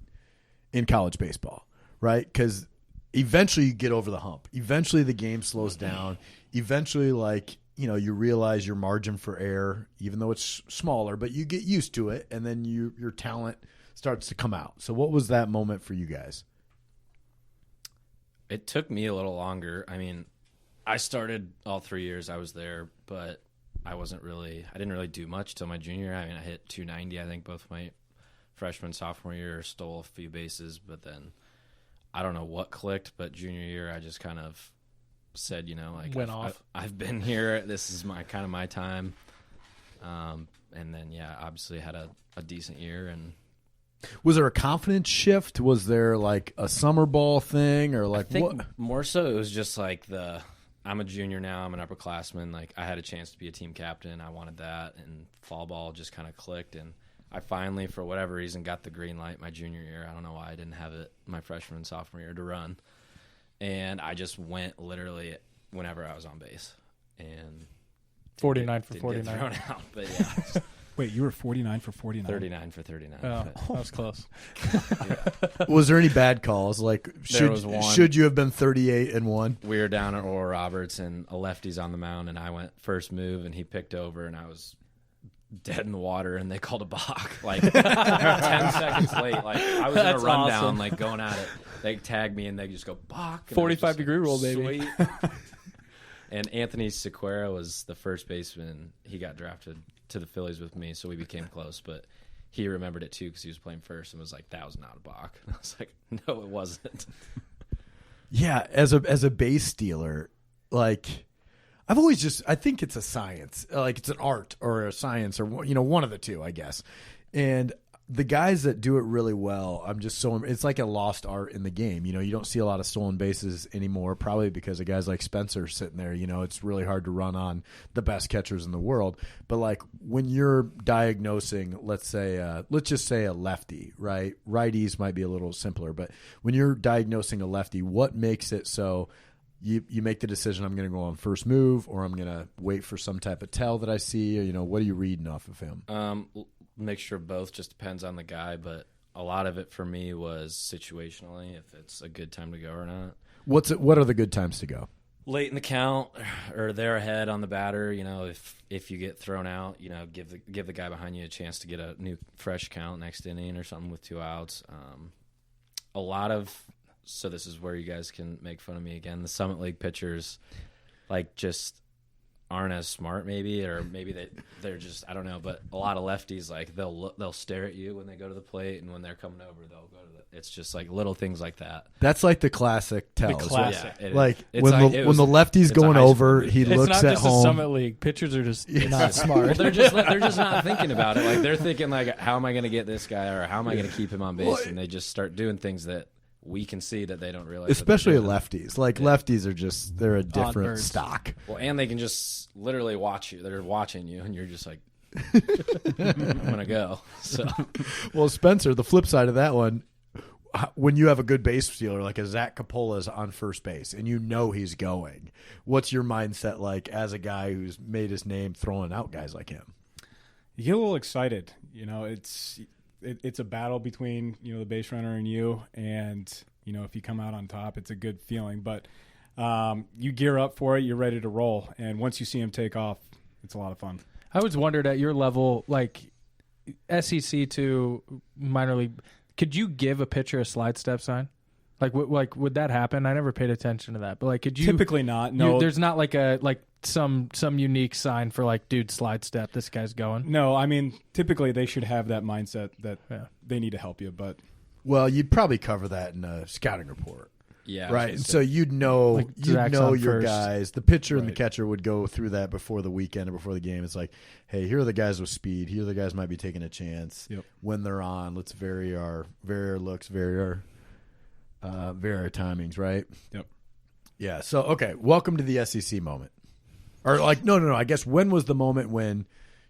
in college baseball, right? Because eventually you get over the hump. Eventually the game slows down. Eventually, you realize your margin for error, even though it's smaller, but you get used to it, and then your talent starts to come out. So what was that moment for you guys? It took me a little longer. I mean, I started all 3 years I was there, but I didn't really do much till my junior year. I mean, I hit 290, I think, both my freshman, sophomore year, stole a few bases, but then I don't know what clicked, but junior year I just kind of said, went off. I've been here. This is my time. And then, obviously had a decent year. And was there a confidence shift? Was there like a summer ball thing, or like I think what? More so it was just like I'm a junior now. I'm an upperclassman. Like I had a chance to be a team captain. I wanted that, and fall ball just kind of clicked. And I finally, for whatever reason, got the green light my junior year. I don't know why I didn't have it my freshman and sophomore year to run. And I just went literally whenever I was on base. And 49 for didn't 49. get thrown out, but yeah. Wait, you were 49 for 49? 39 for 39. Oh, but- that was close. Was there any bad calls? Like was one. should you have been 38-1? We were down at Oral Roberts, and a lefty's on the mound, and I went first move, and he picked over, and I was dead in the water, and they called a balk. Like 10 seconds late. Like I was in a That's rundown, awesome. like going at it. They tag me, and they just go balk. 45-degree rule, baby. Sweet. And Anthony Sequeira was the first baseman. He got drafted to the Phillies with me, so we became close. But he remembered it too because he was playing first and was like, "That was not a balk." And I was like, "No, it wasn't." Yeah, as a base stealer, like I think it's a science, like it's an art or a science, or one of the two, I guess. And the guys that do it really well, it's like a lost art in the game. You don't see a lot of stolen bases anymore, probably because of guys like Spencer sitting there. It's really hard to run on the best catchers in the world. But like when you're diagnosing, let's just say a lefty, right? Righties might be a little simpler, but when you're diagnosing a lefty, what makes it so you make the decision, I'm going to go on first move, or I'm going to wait for some type of tell that I see, or what are you reading off of him? Mixture of both, just depends on the guy, but a lot of it for me was situationally, if it's a good time to go or not. What are the good times to go? Late in the count, or they're ahead on the batter. If you get thrown out, give the guy behind you a chance to get a new fresh count next inning or something with 2 outs. So this is where you guys can make fun of me again. The Summit League pitchers, just aren't as smart, maybe, or maybe they're just, I don't know. But a lot of lefties, like they'll stare at you when they go to the plate, and when they're coming over, they'll go to the. It's just like little things like that. That's like the classic tells. classic. Yeah, Like it's when like- the it was- lefty's it's a going high school over, league. he It's looks It's not at just home. a Summit League. Pitchers are just not smart. Well, they're just not thinking about it. Like they're thinking like, how am I going to get this guy, or how am I going to keep him on base? And they just start doing things that we can see that they don't realize. Especially that they're doing. lefties. Like lefties are they're a different birds. stock. Well, and they can just literally watch you. They're watching you, and you're just like, I'm gonna go. So Well, Spencer, the flip side of that one, when you have a good base stealer like a Zach Coppola is on first base and he's going, what's your mindset like as a guy who's made his name throwing out guys like him? You get a little excited. It's a battle between the base runner and you, and if you come out on top, it's a good feeling. But you gear up for it, you're ready to roll, and once you see him take off, it's a lot of fun. I always wondered at your level, like SEC to minor league, could you give a pitcher a slide step sign? Like would that happen? I never paid attention to that, but like, could you? Typically not. No, there's not like some unique sign for like, dude, slide step. This guy's going. No, I mean, typically they should have that mindset that Yeah. they need to help you, but Well, you'd probably cover that in a scouting report. Yeah. Right. And so you'd know Like Zach's on your first. guys. The pitcher and the Right. catcher would go through that before the weekend or before the game. It's like, hey, here are the guys with speed. Here are the guys might be taking a chance. Yep. When they're on, let's vary our looks, vary our timings, right? Yep. Yeah. So okay, welcome to the SEC moment. Or like no. I guess when was the moment when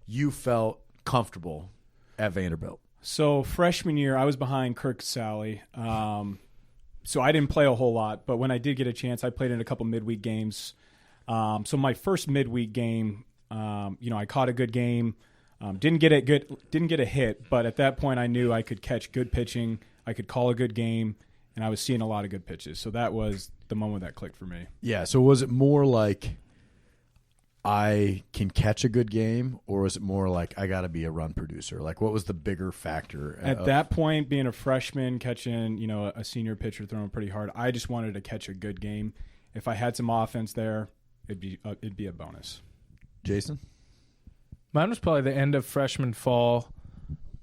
you felt comfortable at Vanderbilt? So freshman year, I was behind Kirk Sally. So I didn't play a whole lot, but when I did get a chance, I played in a couple midweek games. So my first midweek game, I caught a good game. Didn't get a hit, but at that point I knew I could catch good pitching. I could call a good game, and I was seeing a lot of good pitches. So that was the moment that clicked for me. Yeah. So was it more like I can catch a good game, or was it more like I got to be a run producer? Like, what was the bigger factor? At that point, being a freshman, catching a senior pitcher throwing pretty hard, I just wanted to catch a good game. If I had some offense there, it'd be a bonus. Jason? Mine was probably the end of freshman fall.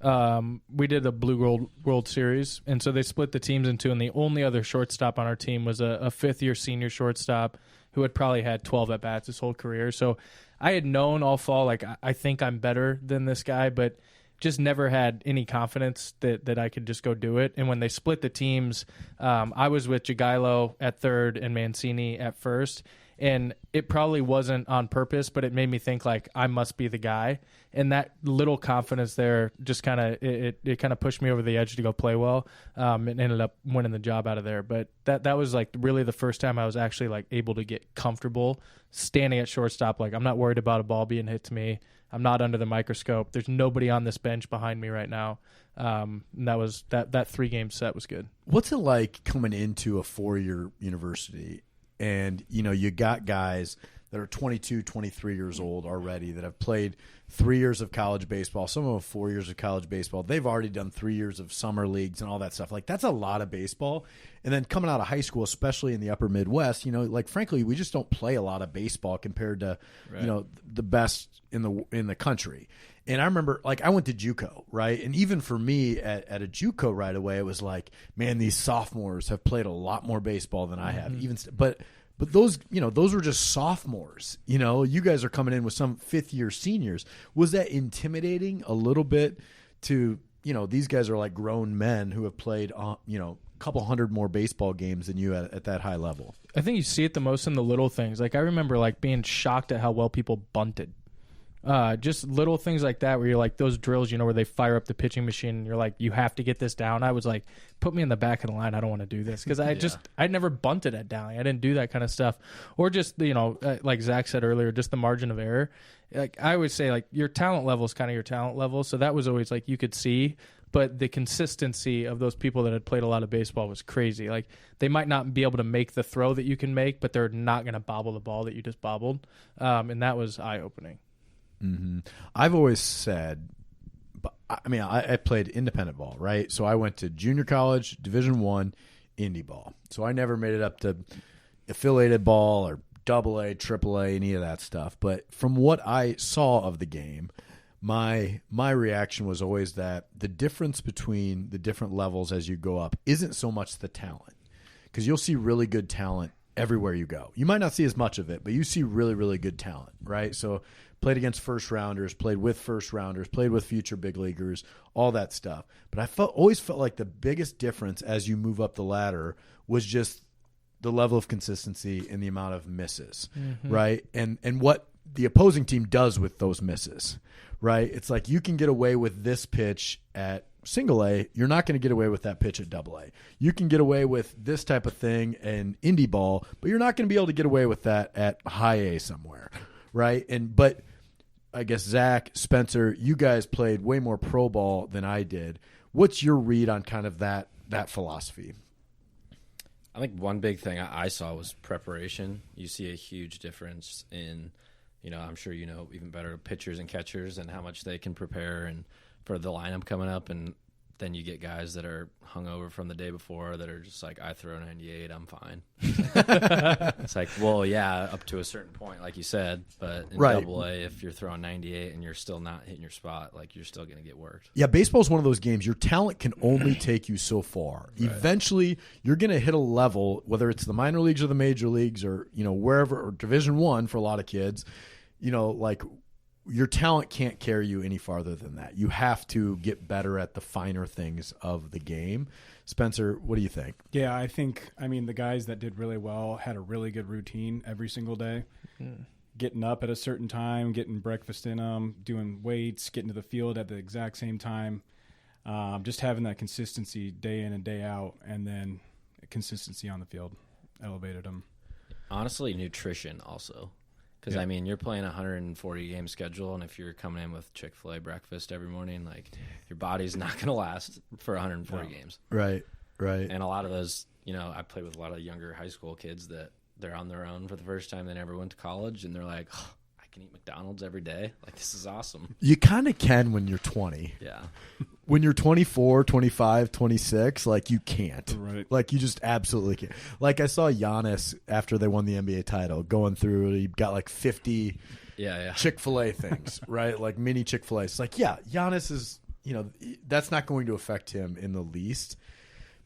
We did a Blue Gold World Series, and so they split the teams in two, and the only other shortstop on our team was a fifth-year senior shortstop who had probably had 12 at-bats his whole career. So I had known all fall, like, I think I'm better than this guy, but just never had any confidence that I could just go do it. And when they split the teams, I was with Jagailo at third and Mancini at first, and it probably wasn't on purpose, but it made me think, like, I must be the guy. And that little confidence there just kind of it kind of pushed me over the edge to go play well, and ended up winning the job out of there. But that was like really the first time I was actually like able to get comfortable standing at shortstop. Like, I'm not worried about a ball being hit to me. I'm not under the microscope. There's nobody on this bench behind me right now. And that was that 3-game set was good. What's it like coming into a 4-year university and, you got guys that are 22, 23 years old already that have played 3 years of college baseball, some of them 4 years of college baseball. They've already done 3 years of summer leagues and all that stuff. Like, that's a lot of baseball. And then coming out of high school, especially in the upper Midwest, frankly, we just don't play a lot of baseball compared to, the best in the country. And I remember, like, I went to JUCO, right? And even for me at a JUCO right away, it was like, man, these sophomores have played a lot more baseball than I have. But those, those were just sophomores. You guys are coming in with some fifth-year seniors. Was that intimidating a little bit to, these guys are like grown men who have played, a couple hundred more baseball games than you at that high level? I think you see it the most in the little things. Like, I remember like being shocked at how well people bunted. Just little things like that where you're like, those drills, where they fire up the pitching machine and you're like, you have to get this down. I was like, put me in the back of the line. I don't want to do this because I never bunted at Dowling. I didn't do that kind of stuff. Or just, like Zach said earlier, just the margin of error. Like, I always say, like, your talent level is kind of your talent level. So that was always like you could see, but the consistency of those people that had played a lot of baseball was crazy. Like, they might not be able to make the throw that you can make, but they're not going to bobble the ball that you just bobbled. And that was eye-opening. Mm-hmm. I've always said, I played independent ball, right? So I went to junior college, Division I, indie ball. So I never made it up to affiliated ball or AA, AAA, any of that stuff. But from what I saw of the game, my reaction was always that the difference between the different levels as you go up isn't so much the talent, because you'll see really good talent everywhere you go. You might not see as much of it, but you see really, really good talent, right? So played against first rounders, played with first rounders, played with future big leaguers, all that stuff. But I always felt like the biggest difference as you move up the ladder was just the level of consistency and the amount of misses, right? And what the opposing team does with those misses, right? It's like you can get away with this pitch at single A, you're not going to get away with that pitch at double A. You can get away with this type of thing in indie ball, but you're not going to be able to get away with that at high A somewhere, right? But I guess Zach, Spencer, you guys played way more pro ball than I did. What's your read on kind of that philosophy? I think one big thing I saw was preparation. You see a huge difference in, I'm sure even better, pitchers and catchers and how much they can prepare and for the lineup coming up. And then you get guys that are hungover from the day before that are just like, I throw 98, I'm fine. It's like, well, yeah, up to a certain point, like you said, but in Right. Double A, if you're throwing 98 and you're still not hitting your spot, like you're still going to get worked. Yeah, baseball's one of those games. Your talent can only take you so far. Right. Eventually, you're going to hit a level, whether it's the minor leagues or the major leagues or, wherever, or Division I for a lot of kids, like your talent can't carry you any farther than that. You have to get better at the finer things of the game. Spencer, what do you think? Yeah, I think, the guys that did really well had a really good routine every single day. Getting up at a certain time, getting breakfast in them, doing weights, getting to the field at the exact same time. Just having that consistency day in and day out, and then consistency on the field elevated them. Honestly, nutrition also. Because, you're playing a 140-game schedule, and if you're coming in with Chick-fil-A breakfast every morning, like, your body's not going to last for 140 games. Right. And a lot of those, I played with a lot of younger high school kids that they're on their own for the first time. They never went to college, and they're like, oh, I can eat McDonald's every day. Like, this is awesome. You kind of can when you're 20. Yeah. When you're 24, 25, 26, like, you can't. Right. Like, you just absolutely can't. Like, I saw Giannis after they won the NBA title going through, he got like 50 Chick-fil-A things, right? Like, mini Chick-fil-A. It's like, yeah, Giannis is, that's not going to affect him in the least.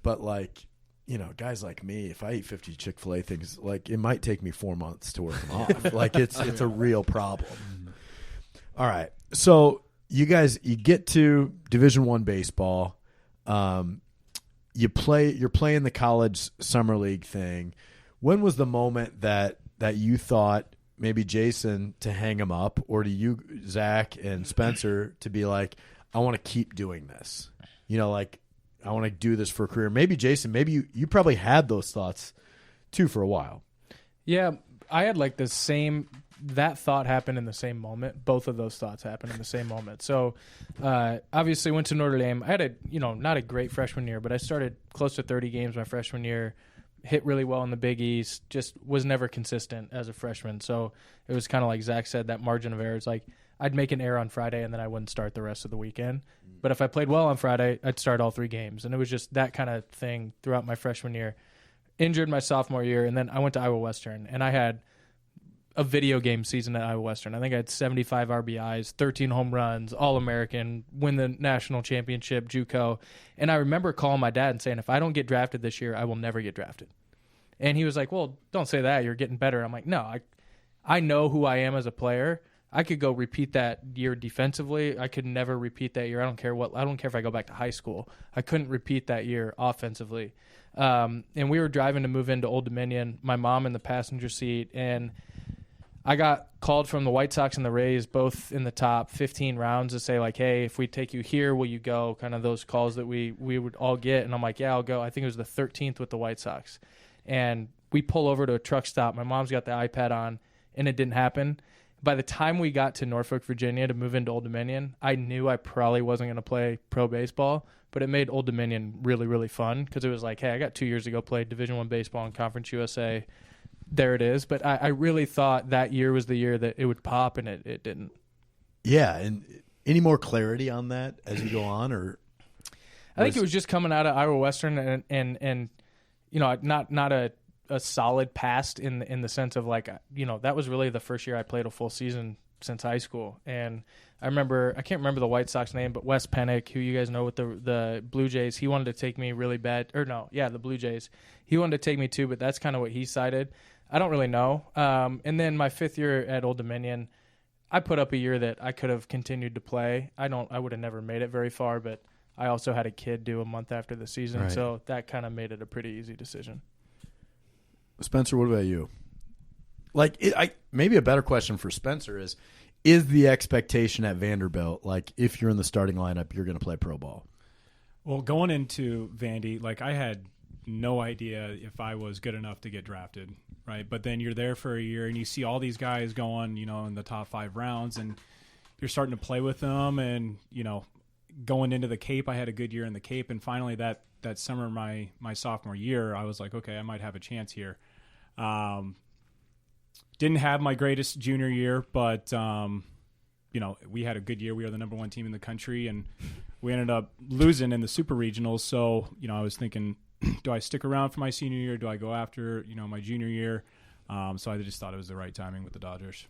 But, like, guys like me, if I eat 50 Chick-fil-A things, like, it might take me 4 months to work them off. Like, it's a real problem. All right. So, you get to Division I baseball. You're playing the college summer league thing. When was the moment that you thought maybe Jason to hang him up, or to you, Zach and Spencer, to be like, I want to keep doing this? Like, I want to do this for a career. Maybe Jason, maybe you probably had those thoughts too for a while. Yeah, I had like the same. That thought happened in the same moment. Both of those thoughts happened in the same moment. So, obviously, went to Notre Dame. I had not a great freshman year, but I started close to 30 games my freshman year. Hit really well in the Big East. Just was never consistent as a freshman. So it was kind of like Zach said, that margin of error. It's like I'd make an error on Friday and then I wouldn't start the rest of the weekend. But if I played well on Friday, I'd start all 3 games. And it was just that kind of thing throughout my freshman year. Injured my sophomore year, and then I went to Iowa Western, and I had a video game season at Iowa Western. I think I had 75 RBIs, 13 home runs, All-American, win the national championship, JUCO. And I remember calling my dad and saying, if I don't get drafted this year, I will never get drafted. And he was like, well, don't say that. You're getting better. I'm like, no, I know who I am as a player. I could go repeat that year defensively. I could never repeat that year. I don't care if I go back to high school. I couldn't repeat that year offensively. And we were driving to move into Old Dominion, my mom in the passenger seat, and I got called from the White Sox and the Rays, both in the top 15 rounds, to say, like, hey, if we take you here, will you go? Kind of those calls that we would all get. And I'm like, yeah, I'll go. I think it was the 13th with the White Sox. And we pull over to a truck stop. My mom's got the iPad on, and it didn't happen. By the time we got to Norfolk, Virginia to move into Old Dominion, I knew I probably wasn't going to play pro baseball, but it made Old Dominion really, really fun because it was like, hey, I got 2 years to go play Division I baseball in Conference USA. There it is. But I really thought that year was the year that it would pop, and it didn't. Yeah, and any more clarity on that as you go on? Or I think it was just coming out of Iowa Western and not a solid past in the sense of, like, that was really the first year I played a full season since high school. And I can't remember the White Sox name, but Wes Pennick, who you guys know with the Blue Jays, he wanted to take me really bad. The Blue Jays. He wanted to take me too, but that's kind of what he cited. I don't really know. And then my 5th year at Old Dominion, I put up a year that I could have continued to play. I would have never made it very far, but I also had a kid due a month after the season, right. So that kind of made it a pretty easy decision. Spencer, what about you? Maybe a better question for Spencer is the expectation at Vanderbilt, like, if you're in the starting lineup, you're going to play pro ball? Well, going into Vandy, like, I had no idea if I was good enough to get drafted, right? But then you're there for a year and you see all these guys going, in the top 5 rounds, and you're starting to play with them. And, going into the Cape, I had a good year in the Cape. And finally that summer, my sophomore year, I was like, okay, I might have a chance here. Didn't have my greatest junior year, but we had a good year. We were the number 1 team in the country, and we ended up losing in the super regionals. So, I was thinking, do I stick around for my senior year? Do I go after, my junior year? So I just thought it was the right timing with the Dodgers.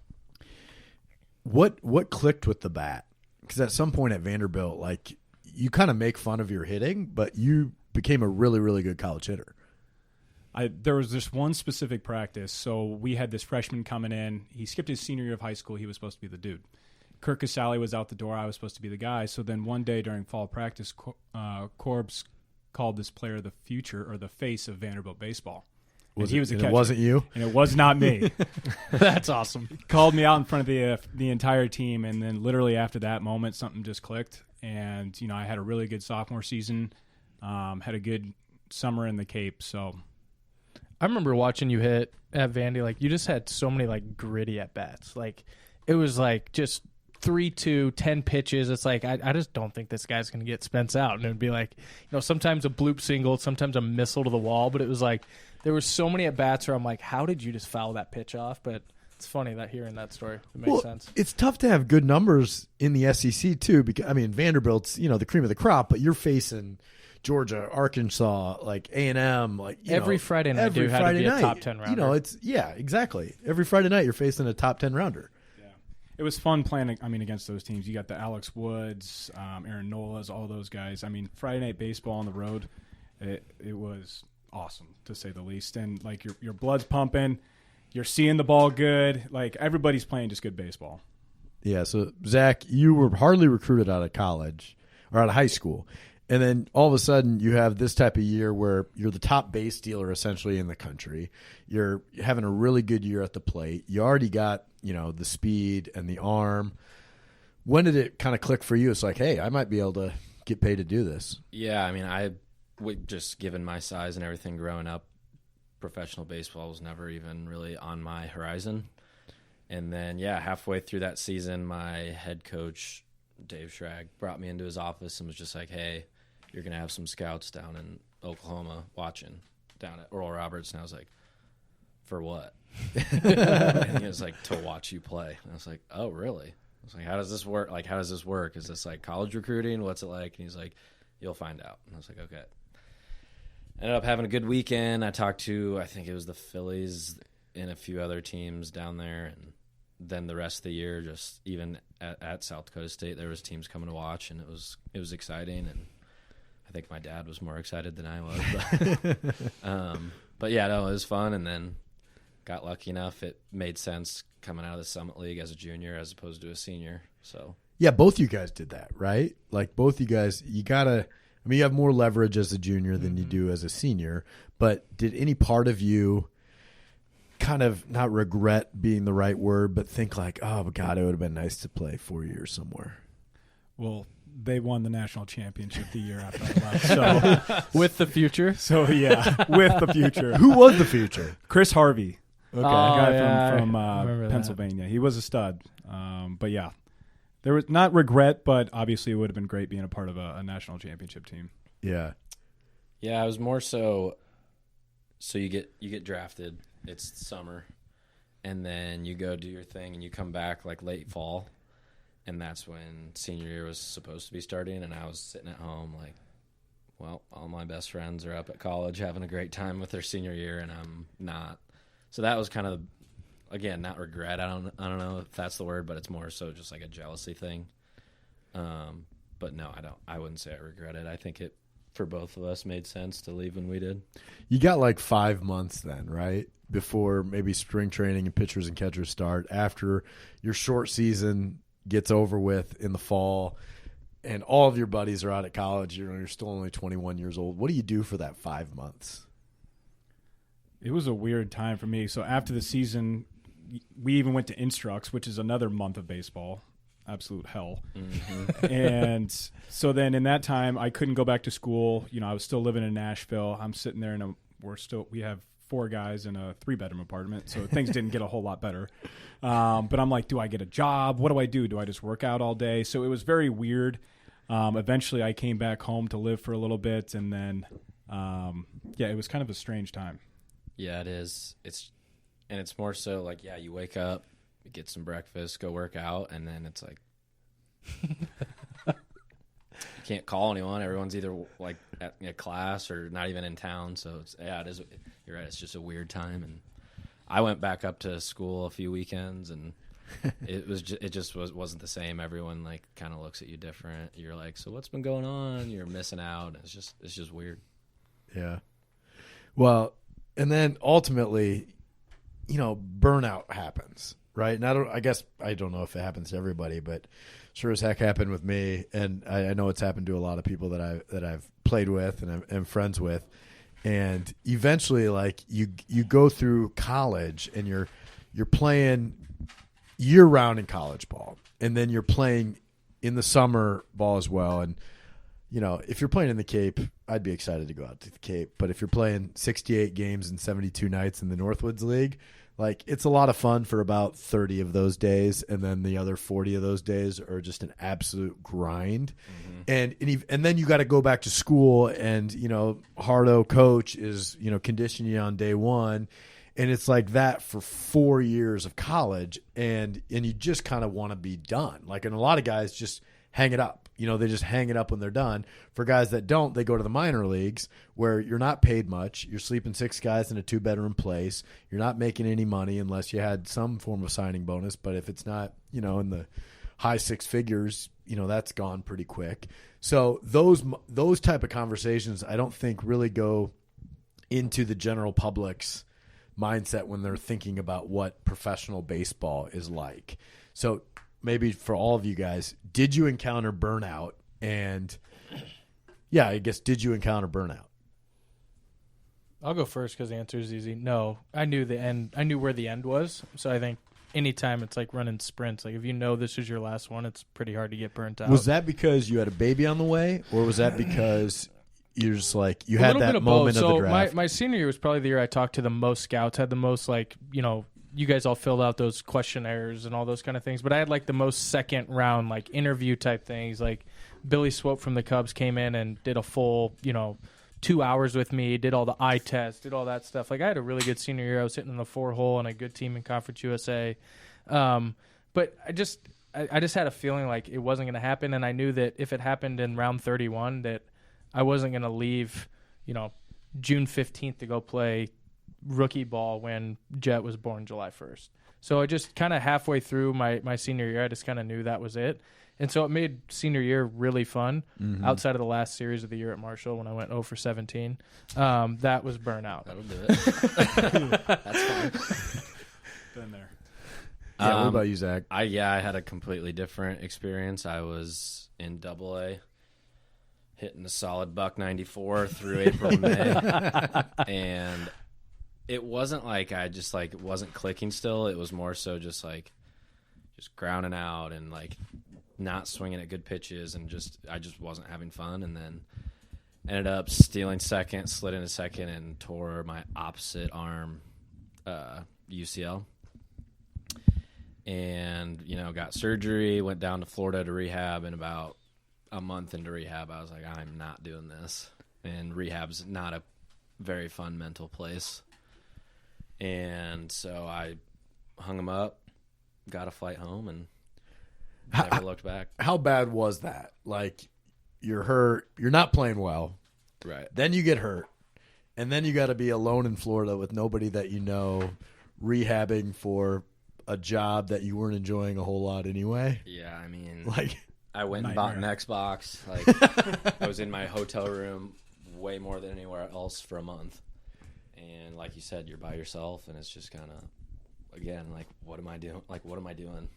What clicked with the bat? Because at some point at Vanderbilt, like, you kind of make fun of your hitting, but you became a really, really good college hitter. There was this one specific practice. So we had this freshman coming in. He skipped his senior year of high school. He was supposed to be the dude. Kirk Casale was out the door. I was supposed to be the guy. So then one day during fall practice, Corbs called this player the future or the face of Vanderbilt baseball. He was a catcher. It wasn't you? And it was not me. That's awesome. Called me out in front of the entire team, and then literally after that moment, something just clicked. And, I had a really good sophomore season, had a good summer in the Cape. So I remember watching you hit at Vandy. Like, you just had so many, like, gritty at-bats. Like, it was, like, just 3-2, 10 pitches. It's like, I just don't think this guy's going to get Spence out. And it would be like, sometimes a bloop single, sometimes a missile to the wall. But it was like, there were so many at-bats where I'm like, how did you just foul that pitch off? But it's funny that hearing that story. It makes sense. It's tough to have good numbers in the SEC, too. Because, Vanderbilt's, the cream of the crop, but you're facing Georgia, Arkansas, like A&M, like every Friday night, every had Friday to be night, a top 10 rounder. Exactly. Every Friday night, you're facing a top 10 rounder. it was fun playing, against those teams. You got the Alex Woods, Aaron Nolas, all those guys. Friday night baseball on the road, it was awesome, to say the least. And, like, your blood's pumping. You're seeing the ball good. Like, everybody's playing just good baseball. Yeah, so, Zach, you were hardly recruited out of college or out of high school. And then all of a sudden you have this type of year where you're the top base stealer essentially in the country. You're having a really good year at the plate. You already got, the speed and the arm. When did it kind of click for you? It's like, hey, I might be able to get paid to do this. Yeah, just given my size and everything growing up, professional baseball was never even really on my horizon. And then, halfway through that season, my head coach, Dave Schrag, brought me into his office and was just like, hey, you're going to have some scouts down in Oklahoma watching down at Oral Roberts. And I was like, for what? And he was like, to watch you play. And I was like, oh, really? I was like, how does this work? Like, how does this work? Is this like college recruiting? What's it like? And he's like, you'll find out. And I was like, okay. Ended up having a good weekend. I talked to, I think it was the Phillies and a few other teams down there. And then the rest of the year, just even at South Dakota State, there was teams coming to watch, and it was exciting. And I think my dad was more excited than I was. But yeah, no, it was fun. And then got lucky enough. It made sense coming out of the Summit League as a junior as opposed to a senior. So yeah, both you guys did that, right? Like, both you guys, you gotta. You have more leverage as a junior than you do as a senior. But did any part of you kind of, not regret being the right word, but think like, oh God, it would have been nice to play 4 years somewhere? Well, they won the national championship the year after I left. So with the future. So yeah, with the future. Who was the future? Chris Harvey. Okay, guy from Pennsylvania. He was a stud. But yeah, there was not regret, but obviously it would have been great being a part of a national championship team. Yeah. Yeah, I was more so you get drafted. It's summer, and then you go do your thing, and you come back like late fall, and that's when senior year was supposed to be starting, and I was sitting at home like, well, all my best friends are up at college having a great time with their senior year, and I'm not. So that was kind of, again, not regret. I don't know if that's the word, but it's more so just like a jealousy thing. But no, I wouldn't say I regret it. I think it, for both of us, made sense to leave when we did. You got like 5 months then, right? Before maybe spring training and pitchers and catchers start, after your short season gets over with in the fall, and all of your buddies are out at college. You're still only 21 years old. What do you do for that 5 months? It was a weird time for me. So after the season, we even went to Instructs, which is another month of baseball. Absolute hell. Mm-hmm. And so then in that time, I couldn't go back to school. I was still living in Nashville. I'm sitting there, and we have 4 guys in a 3-bedroom apartment, so things didn't get a whole lot better. But I'm like, do I get a job? What do I do? Do I just work out all day? So it was very weird. Eventually, I came back home to live for a little bit, and then, it was kind of a strange time. Yeah, it is. It's more so like, you wake up, get some breakfast, go work out, and then it's like You can't call anyone. Everyone's either like at a class or not even in town. So it is. You're right. It's just a weird time. And I went back up to school a few weekends, and it wasn't the same. Everyone like kind of looks at you different. You're like, so what's been going on? You're missing out. It's just weird. Yeah. Well, and then ultimately, burnout happens, right? And I don't know if it happens to everybody, but sure as heck happened with me, and I know it's happened to a lot of people that I've played with and I'm friends with. And eventually, like you go through college and you're playing year round in college ball, and then you're playing in the summer ball as well. And if you're playing in the Cape, I'd be excited to go out to the Cape. But if you're playing 68 games and 72 nights in the Northwoods League, like it's a lot of fun for about 30 of those days, and then the other 40 of those days are just an absolute grind. Mm-hmm. And then you got to go back to school, and Hardo coach is conditioning you on day one, and it's like that for 4 years of college, and you just kind of want to be done. Like, and a lot of guys just hang it up. They just hang it up when they're done. For guys that don't, they go to the minor leagues where you're not paid much. You're sleeping 6 guys in a 2-bedroom place. You're not making any money unless you had some form of signing bonus. But if it's not, in the high 6 figures, that's gone pretty quick. So those type of conversations, I don't think really go into the general public's mindset when they're thinking about what professional baseball is like. So maybe for all of you guys, did you encounter burnout? And yeah, I guess, did you encounter burnout? I'll go first because the answer is easy. No, I knew the end. I knew where the end was. So I think anytime it's like running sprints, like if this is your last one, it's pretty hard to get burnt out. Was that because you had a baby on the way, or was that because you're just like you had that moment of the draft? My senior year was probably the year I talked to the most scouts, had the most you guys all filled out those questionnaires and all those kind of things. But I had like the most second round, like interview type things. Like Billy Swope from the Cubs came in and did a full, 2 hours with me, did all the eye tests, did all that stuff. Like I had a really good senior year. I was hitting in the 4-hole on a good team in Conference USA. But I just had a feeling like it wasn't going to happen. And I knew that if it happened in round 31, that I wasn't going to leave, June 15th to go play rookie ball when Jet was born July 1st. So I just kind of halfway through my senior year, I just kind of knew that was it. And so it made senior year really fun outside of the last series of the year at Marshall when I went 0 for 17. That was burnout. That'll do it. That's fine. Been there. Yeah, what about you, Zach? I had a completely different experience. I was in AA, hitting a solid $194 through April, May. And it wasn't like I just like wasn't clicking still. It was more so just grounding out and like not swinging at good pitches, and I just wasn't having fun. And then ended up stealing second, slid into second, and tore my opposite arm UCL. And got surgery, went down to Florida to rehab, and about a month into rehab, I was like, I'm not doing this. And rehab's not a very fun mental place. And so I hung him up, got a flight home, and never looked back. How bad was that? Like, you're hurt, you're not playing well. Right. Then you get hurt, and then you got to be alone in Florida with nobody that rehabbing for a job that you weren't enjoying a whole lot anyway. Yeah, I mean, like I went and bought an Xbox. Like, I was in my hotel room way more than anywhere else for a month. And like you said, you're by yourself, and it's just kind of, again, like, what am I doing? Like, what am I doing?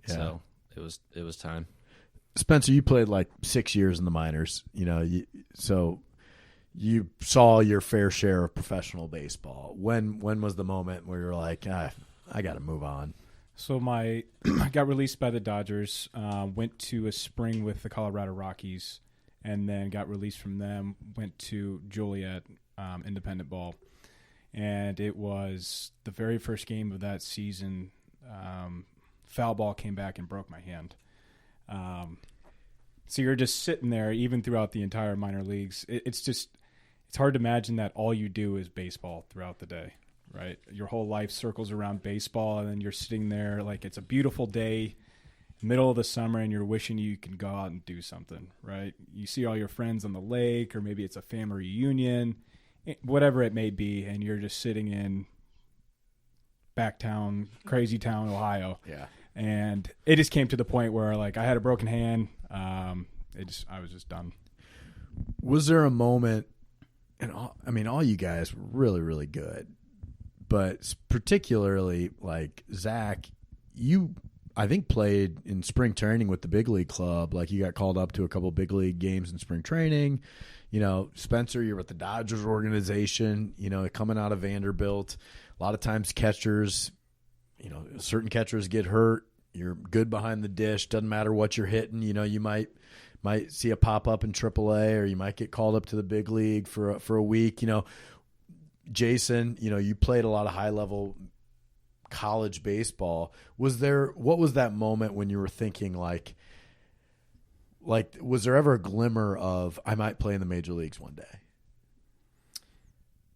Yeah. So it was time. Spencer, you played like 6 years in the minors, so you saw your fair share of professional baseball. When was the moment where you're like, I got to move on? So I got released by the Dodgers, went to a spring with the Colorado Rockies, and then got released from them, went to Joliet independent ball. And it was the very first game of that season. Foul ball came back and broke my hand. So you're just sitting there, even throughout the entire minor leagues. It's hard to imagine that all you do is baseball throughout the day, right? Your whole life circles around baseball, and then you're sitting there like it's a beautiful day, middle of the summer and you're wishing you can go out and do something, right? You see all your friends on the lake, or maybe it's a family reunion, whatever it may be, and you're just sitting in Backtown, Crazy Town, Ohio. Yeah. And it just came to the point where, like, I had a broken hand. I was just done. Was there a moment, and all you guys were really, really good, but particularly, like, Zach, you, I think, played in spring training with the big league club. Like, you got called up to a couple big league games in spring training. You know, Spencer, you're with the Dodgers organization, you know, coming out of Vanderbilt. A lot of times catchers, you know, certain catchers get hurt. You're good behind the dish. Doesn't matter what you're hitting. You know, you might see a pop up in AAA, or you might get called up to the big league for a week. You know, Jason, you know, you played a lot of high level college baseball. What was that moment when you were thinking like was there ever a glimmer of I might play in the major leagues one day?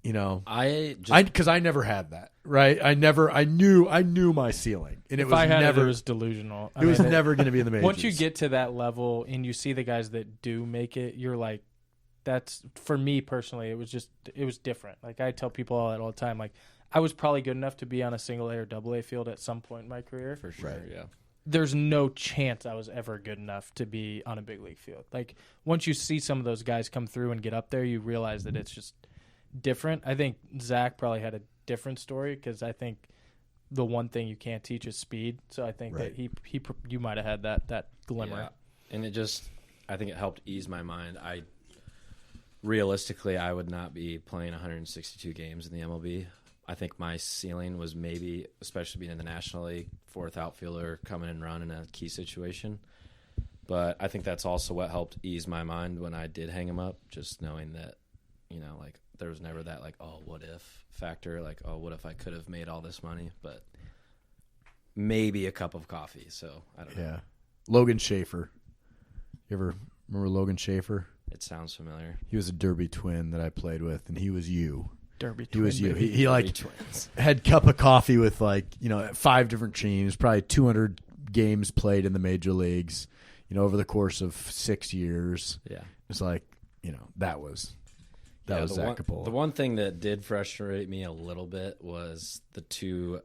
You know, because I never had that, right? I knew my ceiling, and it was delusional. It was never going to be in the majors. Once you get to that level and you see the guys that do make it, you're like, that's, for me personally, it was different. Like, I tell people all the time, like, I was probably good enough to be on a single A or double A field at some point in my career. For sure, right. Yeah. There's no chance I was ever good enough to be on a big league field. Like, once you see some of those guys come through and get up there, you realize that it's just different. I think Zach probably had a different story, because I think the one thing you can't teach is speed. So I think that you might have had that glimmer. Yeah. And I think it helped ease my mind. Realistically, I would not be playing 162 games in the MLB. I think my ceiling was maybe, especially being in the National League, fourth outfielder, coming and run in a key situation. But I think that's also what helped ease my mind when I did hang him up, just knowing that, you know, like, there was never that, like, oh, what if factor, like, oh, what if I could have made all this money, but maybe a cup of coffee. So I don't know. Yeah. Logan Schaefer. You ever remember Logan Schaefer? It sounds familiar. He was a Derby twin that I played with, and he was you. Derby He twin. was you. He like twins. had cup of coffee with, like, you know, 5 different teams, probably 200 games played in the major leagues, you know, over the course of 6 years. Yeah. It's like, you know, that was Zach Coppola. The one thing that did frustrate me a little bit was the two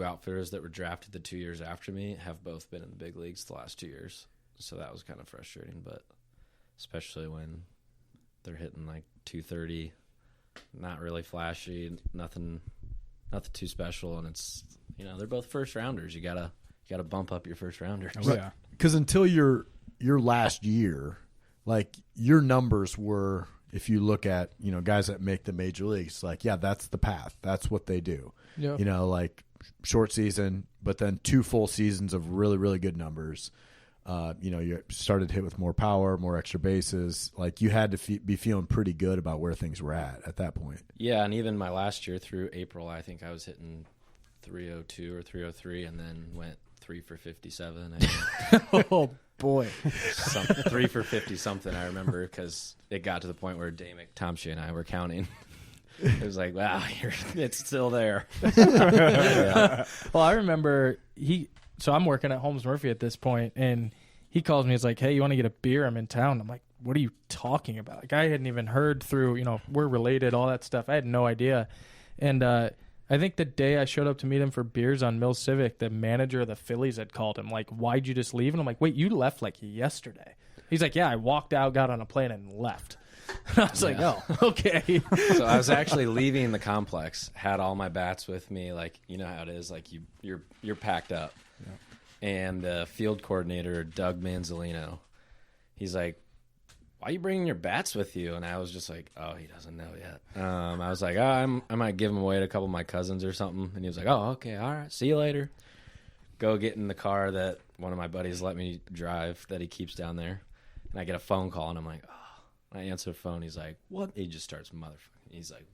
outfitters that were drafted the 2 years after me have both been in the big leagues the last 2 years. So that was kind of frustrating, but especially when they're hitting like 230, not really flashy, nothing too special, and it's, you know, they're both first rounders. You gotta bump up your first rounders. Oh, yeah. Because until your last year, like, your numbers were, if you look at, you know, guys that make the major leagues, like, yeah, that's the path. That's what they do. Yep. You know, like, short season, but then 2 full seasons of really, really good numbers. You know, you started to hit with more power, more extra bases. Like, you had to be feeling pretty good about where things were at that point. Yeah, and even my last year through April, I think I was hitting 302 or 303, and then went 3 for 57. Oh, boy. 3 for 50 something, I remember, because it got to the point where Dave McTomsky and I were counting. It was like, wow, it's still there. Yeah. Well, I remember so I'm working at Holmes Murphy at this point, and he calls me. He's like, hey, you want to get a beer? I'm in town. I'm like, what are you talking about? Like, I hadn't even heard through, you know, we're related, all that stuff. I had no idea. And I think the day I showed up to meet him for beers on Mill Civic, the manager of the Phillies had called him, like, why'd you just leave? And I'm like, wait, you left like yesterday. He's like, yeah, I walked out, got on a plane, and left. I was like, oh, okay. So I was actually leaving the complex, had all my bats with me, like, you know how it is, like, you're packed up. Yeah. And the field coordinator, Doug Manzolino, he's like, why are you bringing your bats with you? And I was just like, oh, he doesn't know yet. I was like, oh, I might give them away to a couple of my cousins or something. And he was like, oh, okay, all right, see you later. Go get in the car that one of my buddies let me drive that he keeps down there. And I get a phone call, and I'm like, oh. I answer the phone. He's like, what? He just starts motherfucking. He's like,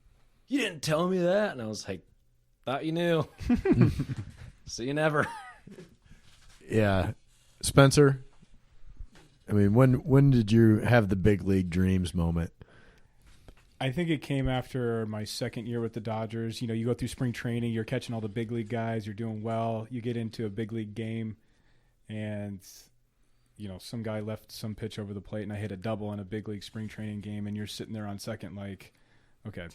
you didn't tell me that. And I was like, thought you knew. So you never. Yeah. Spencer, I mean, when did you have the big league dreams moment? I think it came after my second year with the Dodgers. You know, you go through spring training, you're catching all the big league guys, you're doing well, you get into a big league game, and some guy left some pitch over the plate, and I hit a double in a big league spring training game, and you're sitting there on second like, okay,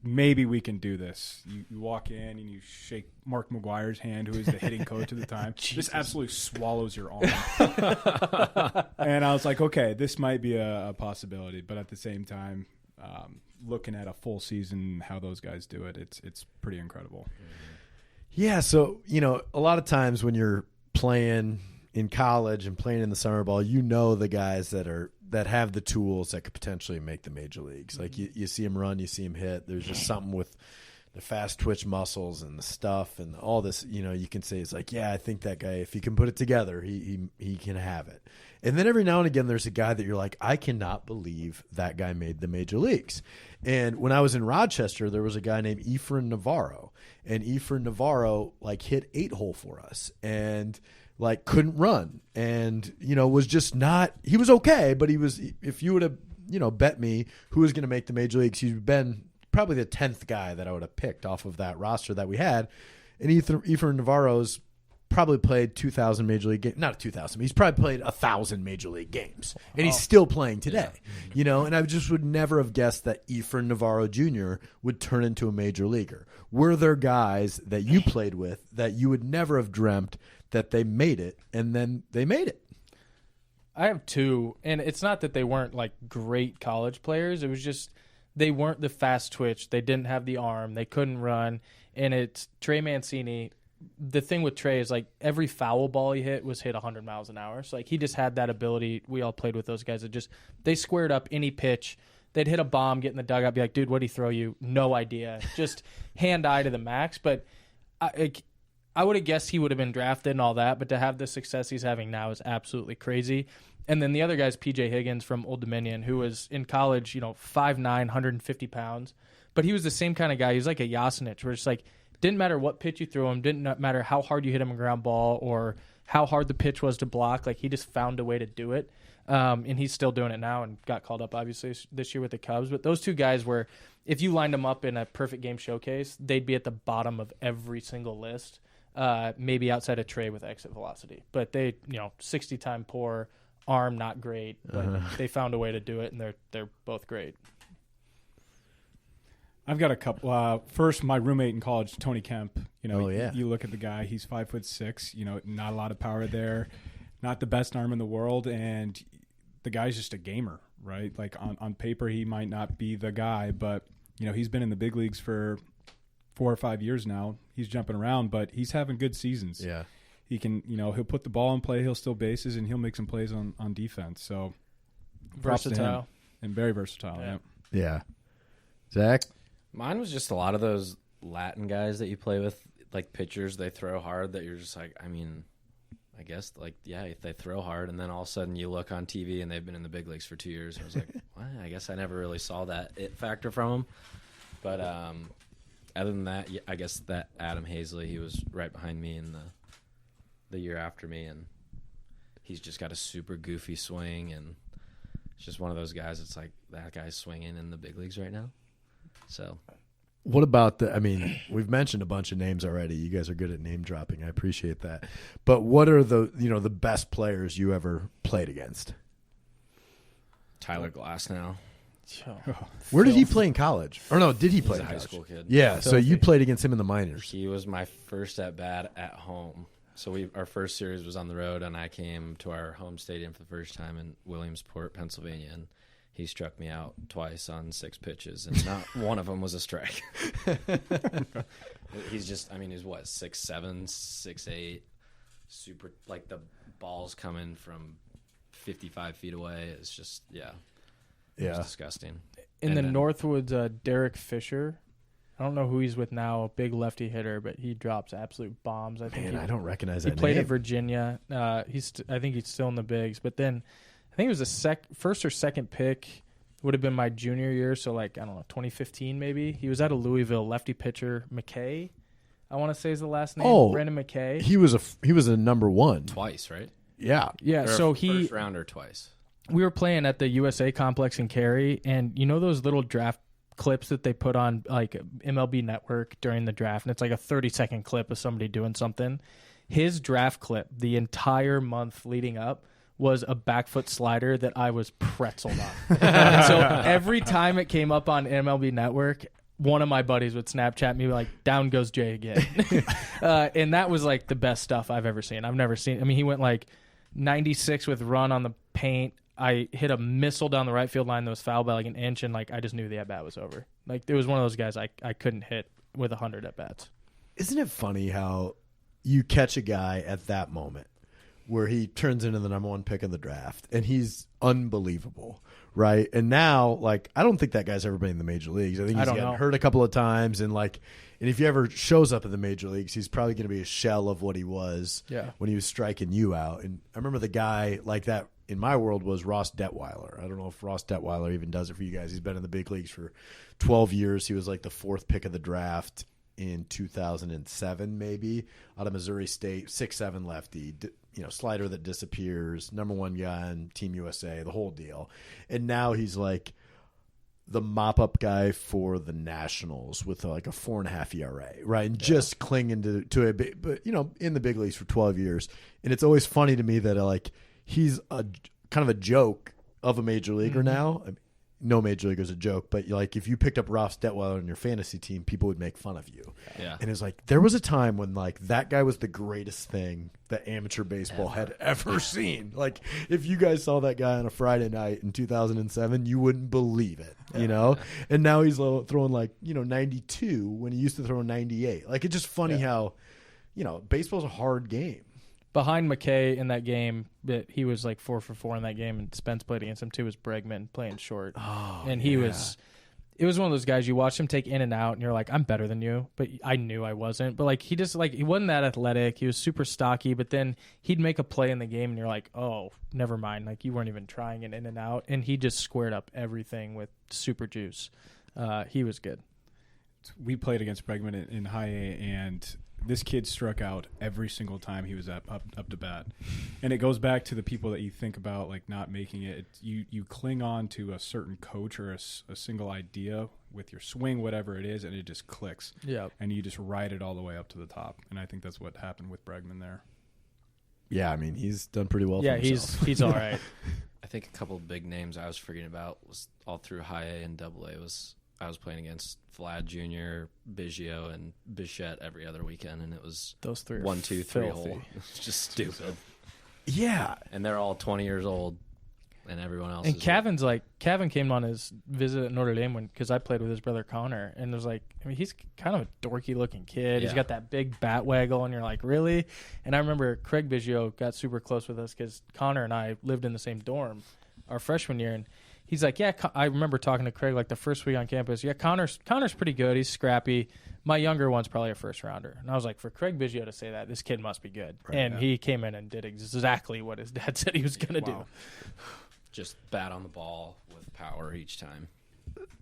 maybe we can do this. You walk in and you shake Mark McGuire's hand, who is the hitting coach at the time. This absolutely swallows your arm. And I was like, okay, this might be a possibility. But at the same time, looking at a full season, how those guys do it, it's pretty incredible. Yeah, so, a lot of times when you're playing in college and playing in the summer ball, the guys that have the tools that could potentially make the major leagues. Like you see him run, you see him hit. There's just something with the fast twitch muscles and the stuff and all this. You can say it's like, yeah, I think that guy, if he can put it together, he can have it. And then every now and again, there's a guy that you're like, I cannot believe that guy made the major leagues. And when I was in Rochester, there was a guy named Efrain Navarro, and Efrain Navarro hit 8-hole for us and couldn't run, and was just not. He was okay, but he was. If you would have bet me who was going to make the major leagues, he'd been probably the 10th guy that I would have picked off of that roster that we had. And Efrain Navarro's probably played 2,000 major league games. Not 2,000. He's probably played 1,000 major league games, and he's still playing today. Yeah. And I just would never have guessed that Efrain Navarro Jr. would turn into a major leaguer. Were there guys that you played with that you would never have dreamt that they made it, and then they made it? I have two, and it's not that they weren't great college players. It was just they weren't the fast twitch. They didn't have the arm. They couldn't run. And it's Trey Mancini. The thing with Trey is every foul ball he hit was hit 100 miles an hour. So he just had that ability. We all played with those guys that they squared up any pitch. They'd hit a bomb, get in the dugout, be like, dude, what'd he throw you? No idea. Just hand-eye to the max. But I would have guessed he would have been drafted and all that, but to have the success he's having now is absolutely crazy. And then the other guy's P.J. Higgins from Old Dominion, who was in college, 5'9", 150 pounds. But he was the same kind of guy. He was like a Yasinich, where it's didn't matter what pitch you threw him, didn't matter how hard you hit him a ground ball or how hard the pitch was to block. He just found a way to do it. And he's still doing it now and got called up, obviously, this year with the Cubs. But those two guys were, if you lined them up in a perfect game showcase, they'd be at the bottom of every single list. Maybe outside of Trey with exit velocity, but they, 60-time poor, arm not great, but they found a way to do it, and they're both great. I've got a couple. First, my roommate in college, Tony Kemp. You look at the guy; he's 5'6". Not a lot of power there, not the best arm in the world, and the guy's just a gamer, right? On paper, he might not be the guy, but he's been in the big leagues for 4 or 5 years now. He's jumping around, but he's having good seasons. Yeah. He can, he'll put the ball in play, he'll steal bases, and he'll make some plays on defense. So versatile. And very versatile. Yeah. Yeah. Zach? Mine was just a lot of those Latin guys that you play with, pitchers, they throw hard that you're just I guess, they throw hard, and then all of a sudden you look on TV and they've been in the big leagues for 2 years. I was like, well, I guess I never really saw that it factor from them. But other than that, I guess that Adam Hazley, he was right behind me in the year after me, and he's just got a super goofy swing, and it's just one of those guys. It's that guy's swinging in the big leagues right now. So, what about we've mentioned a bunch of names already. You guys are good at name dropping. I appreciate that. But what are the the best players you ever played against? Tyler Glasnow. Where did he play in college? Or no, did he play in He's a high college? school kid. Yeah, so you played against him in the minors. He was my first at bat at home. So our first series was on the road, and I came to our home stadium for the first time in Williamsport, Pennsylvania, and he struck me out twice on 6 pitches, and not one of them was a strike. He's just, he's what, 6'7", 6'8", super, the ball's coming from 55 feet away. It's just, it was disgusting. In the Northwoods, Derek Fisher, I don't know who he's with now, a big lefty hitter, but he drops absolute bombs. I don't recognize that name. He played at Virginia. I think he's still in the bigs, but then I think it was the first or second pick. Would have been my junior year, so 2015 maybe. He was out of Louisville, lefty pitcher McKay. I want to say is the last name. Oh, Brandon McKay. He was a number one twice, right? Yeah. Yeah. Or so first rounder twice. We were playing at the USA complex in Cary, and those little draft clips that they put on MLB Network during the draft, and it's a 30-second clip of somebody doing something. His draft clip the entire month leading up was a back foot slider that I was pretzeled on. And so every time it came up on MLB Network, one of my buddies would Snapchat me like, down goes Jay again. And that was like the best stuff I've ever seen. I've never seen. I mean, he went like 96 with run on the paint. I hit a missile down the right field line that was fouled by like an inch, and like I just knew the at-bat was over. Like it was one of those guys I couldn't hit with 100 at-bats. Isn't it funny how you catch a guy at that moment where he turns into the number one pick in the draft, and he's unbelievable, right? And now, like, I don't think that guy's ever been in the major leagues. I think he's gotten hurt a couple of times, and if he ever shows up in the major leagues, he's probably going to be a shell of what he was when he was striking you out. And I remember the guy like that in my world was Ross Detweiler. I don't know if Ross Detweiler even does it for you guys. He's been in the big leagues for 12 years. He was like the 4th pick of the draft in 2007, maybe, out of Missouri State, 6'7" lefty, slider that disappears, number one guy on Team USA, the whole deal. And now he's like the mop-up guy for the Nationals with like a 4.5 ERA, right? And just clinging to a big, but in the big leagues for 12 years. And it's always funny to me that like he's a kind of a joke of a major leaguer now. I mean, no major leaguer is a joke, but like if you picked up Ross Detweiler on your fantasy team, people would make fun of you. Yeah. And it's like there was a time when like that guy was the greatest thing that amateur baseball had ever seen. Like if you guys saw that guy on a Friday night in 2007, you wouldn't believe it, And now he's throwing like 92 when he used to throw 98. Like it's just funny how baseball's a hard game. Behind McKay in that game, that he was like 4 for 4 in that game, and Spence played against him too. Was Bregman playing short, and he was. It was one of those guys you watch him take in and out, and you're like, I'm better than you, but I knew I wasn't. But like he just like he wasn't that athletic. He was super stocky, but then he'd make a play in the game, and you're like, oh, never mind. Like you weren't even trying it in and out, and he just squared up everything with super juice. He was good. We played against Bregman in high A, and this kid struck out every single time he was up to bat. And it goes back to the people that you think about like not making it. You cling on to a certain coach or a single idea with your swing, whatever it is, and it just clicks. Yeah. And you just ride it all the way up to the top. And I think that's what happened with Bregman there. Yeah, I mean, he's done pretty well for himself. he's all right. I think a couple of big names I was forgetting about was all through high A and double A I was playing against Vlad Jr., Biggio, and Bichette every other weekend, and it was those three 1, 2, 3 filthy. hole. It's just stupid. Yeah, and they're all 20 years old, and everyone else. And Kevin came on his visit at Notre Dame because I played with his brother Connor, and it was like, I mean, he's kind of a dorky looking kid. Yeah. He's got that big bat waggle, and you're like, really? And I remember Craig Biggio got super close with us because Connor and I lived in the same dorm our freshman year, and he's like, yeah, I remember talking to Craig like the first week on campus. Yeah, Connor's pretty good. He's scrappy. My younger one's probably a first rounder. And I was like, for Craig Biggio to say that, this kid must be good. Right, and he came in and did exactly what his dad said he was going to do. Just bat on the ball with power each time.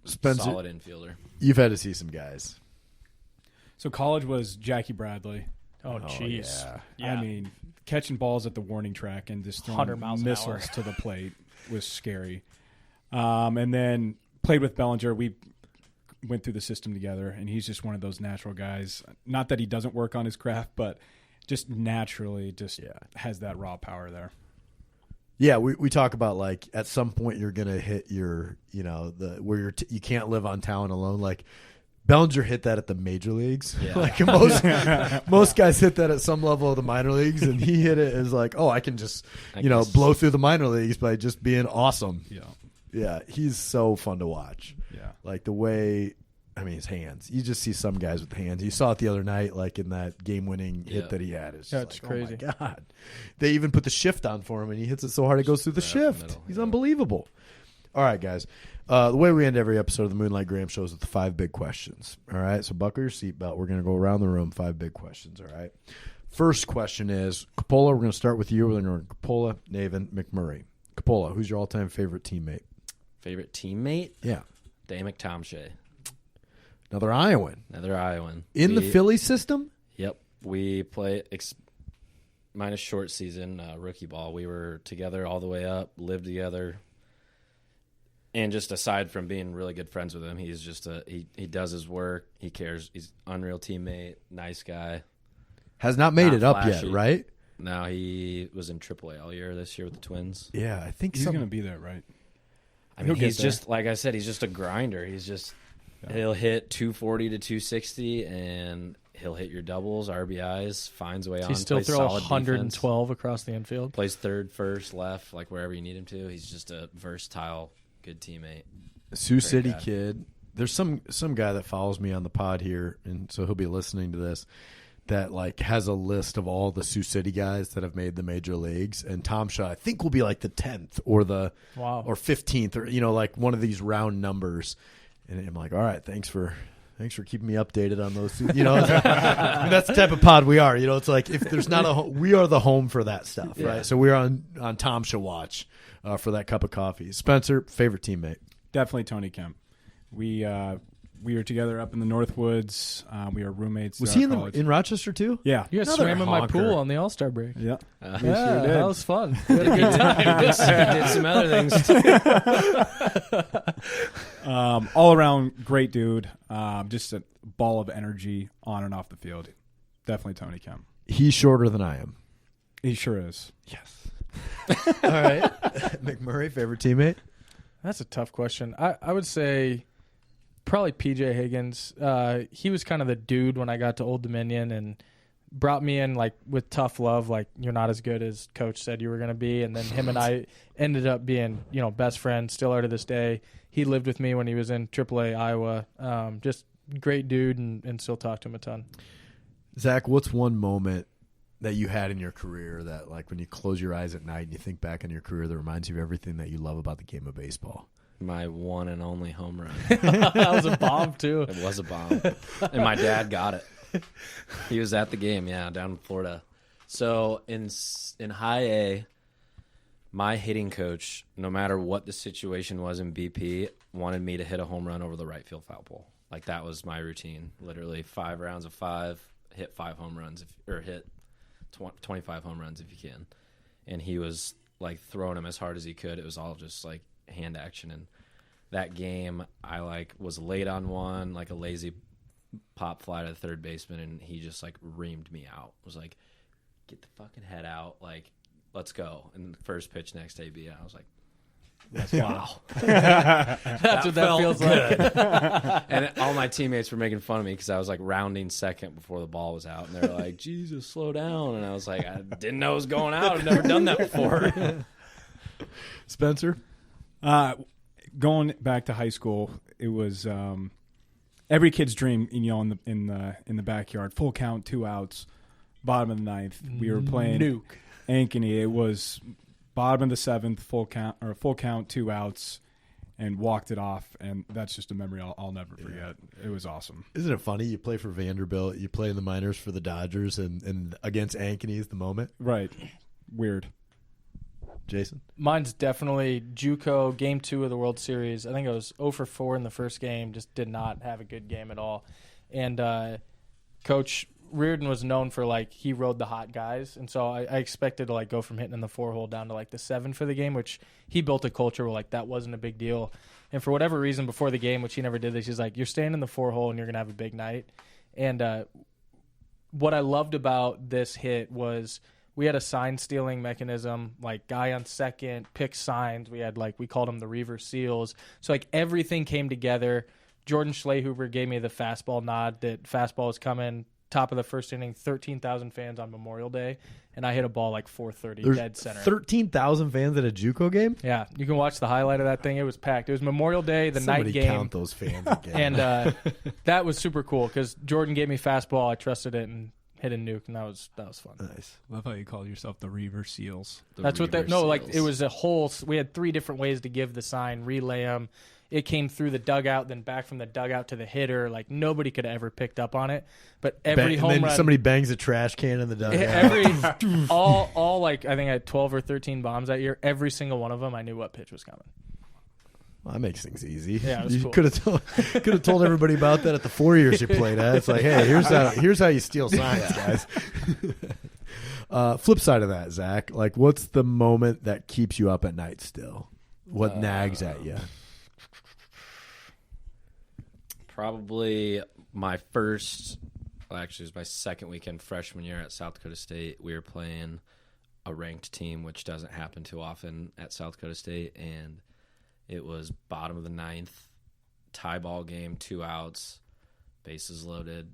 Spencer, solid infielder. You've had to see some guys. So college was Jackie Bradley. Oh, jeez. Yeah. I mean, catching balls at the warning track and just throwing missiles to the plate was scary. And then played with Bellinger. We went through the system together, and he's just one of those natural guys. Not that he doesn't work on his craft, but just naturally has that raw power there. Yeah, we talk about like at some point you're gonna hit your where you can't live on talent alone. Like Bellinger hit that at the major leagues. Yeah. Like most guys hit that at some level of the minor leagues, and he hit it as like, oh, I can just blow through the minor leagues by just being awesome. Yeah. Yeah, he's so fun to watch. Yeah. Like the way, I mean, his hands. You just see some guys with the hands. You saw it the other night, like in that game-winning hit that he had. It's just it's crazy. Oh, my God. They even put the shift on for him, and he hits it so hard it goes through the shift. He's unbelievable. All right, guys. The way we end every episode of the Moonlight Graham Show is with the 5 big questions. All right, so buckle your seatbelt. We're going to go around the room, 5 big questions, all right? First question is, Coppola, we're going to start with you. We're going to Coppola, Navin, McMurray. Coppola, who's your all-time favorite teammate? Favorite teammate? Yeah. Dave McTomshay. Another Iowan. In the Philly system? Yep. We play minus short season, rookie ball. We were together all the way up, lived together. And just aside from being really good friends with him, he's just he does his work. He cares. He's an unreal teammate, nice guy. Has not made Not it up flashy. yet, right? No, he was in AAA all year this year with the Twins. Yeah, I think He's going to be there, right? I mean, He'll get he's there. just, like I said, he's just a grinder. He'll hit 240 to 260, and he'll hit your doubles, RBIs, finds a way on. He still plays throw solid 112 across the infield. Plays third, first, left, like wherever you need him to. He's just a versatile, good teammate. Sioux City guy. kid. There's some guy that follows me on the pod here, and so he'll be listening to this, that like has a list of all the Sioux City guys that have made the major leagues, and Tom Shaw I think will be like the 10th or the Wow. or 15th, or like one of these round numbers. And I'm like, all right, thanks for keeping me updated on those. I mean, that's the type of pod we are. It's like if there's not we are the home for that stuff, right? So we're on Tom Shaw watch for that cup of coffee. Spencer, favorite teammate? Definitely Tony Kemp. We were together up in the Northwoods. We were roommates. Was at he college. in Rochester too? Yeah. You guys Another swam in my honker. pool on the All-Star break. Yeah. Yeah, sure did. that was fun. We had a good time. He did some other things, too. All around great dude. Just a ball of energy on and off the field. Definitely Tony Kemp. He's shorter than I am. He sure is. Yes. All right. McMurray, favorite teammate? That's a tough question. I would say probably PJ Higgins. He was kind of the dude when I got to Old Dominion and brought me in like with tough love, like you're not as good as coach said you were going to be. And then him and I ended up being, best friends, still are to this day. He lived with me when he was in AAA Iowa. Just great dude and still talk to him a ton. Zach, what's one moment that you had in your career that, like, when you close your eyes at night and you think back on your career, that reminds you of everything that you love about the game of baseball? My one and only home run. That was a bomb too. It was a bomb. And my dad got it. He was at the game, down in Florida. So in high A, my hitting coach, no matter what the situation was in BP, wanted me to hit a home run over the right field foul pole. Like, that was my routine. Literally 5 rounds of 5, hit 5 home runs, or hit 25 home runs if you can. And he was, like, throwing them as hard as he could. It was all just, like, hand action. And that game, I, like, was late on one, like a lazy pop fly to the third baseman, and he just, like, reamed me out. Was like, get the fucking head out. Like, let's go. And the first pitch next AB, I was like, wow. That's what that feels like. And all my teammates were making fun of me because I was like rounding second before the ball was out. And they were like, Jesus, slow down. And I was like, I didn't know it was going out. I've never done that before. Spencer? Going back to high school, it was every kid's dream, in the backyard. Full count, 2 outs, bottom of the 9th. We were playing Nuke. Ankeny. It was bottom of the 7th, full count, 2 outs, and walked it off. And that's just a memory I'll never forget. It was awesome. Isn't it funny? You play for Vanderbilt, you play in the minors for the Dodgers, and against Ankeny is the moment. Right. Weird. Jason? Mine's definitely JUCO Game 2 of the World Series. I think I was 0 for 4 in the first game. Just did not have a good game at all. And Coach Reardon was known for, like, he rode the hot guys. And so I expected to, like, go from hitting in the 4-hole down to, like, the 7 for the game, which he built a culture where, like, that wasn't a big deal. And for whatever reason before the game, which he never did this, he's like, you're staying in the 4-hole and you're going to have a big night. And what I loved about this hit was we had a sign stealing mechanism, like guy on second, pick signs. We had, like, we called them the Reaver Seals. So, like, everything came together. Jordan Schlehuber gave me the fastball nod that fastball is coming. Top of the first inning, 13,000 fans on Memorial Day, and I hit a ball like 430 There's dead center. 13,000 fans at a JUCO game? Yeah, you can watch the highlight of that thing. It was packed. It was Memorial Day, the Somebody night game. count those fans again. And that was super cool because Jordan gave me fastball. I trusted it and hit a nuke, and that was fun. Nice. Love how you call yourself the Reaver Seals. That's what they. No, like, it was a whole. We had 3 different ways to give the sign, relay them. It came through the dugout, then back from the dugout to the hitter. Like, nobody could have ever picked up on it. But every home and then run, somebody bangs a trash can in the dugout. all like, I think I had 12 or 13 bombs that year. Every single one of them, I knew what pitch was coming. Well, that makes things easy. Yeah, it was you cool. could have told everybody about that at the 4 years you played at. It's like, hey, here's how you steal signs, guys. Flip side of that, Zach. Like, what's the moment that keeps you up at night still? What nags at you? Probably my first actually, it was my second weekend freshman year at South Dakota State. We were playing a ranked team, which doesn't happen too often at South Dakota State, and it was bottom of the ninth, tie ball game, 2 outs, bases loaded,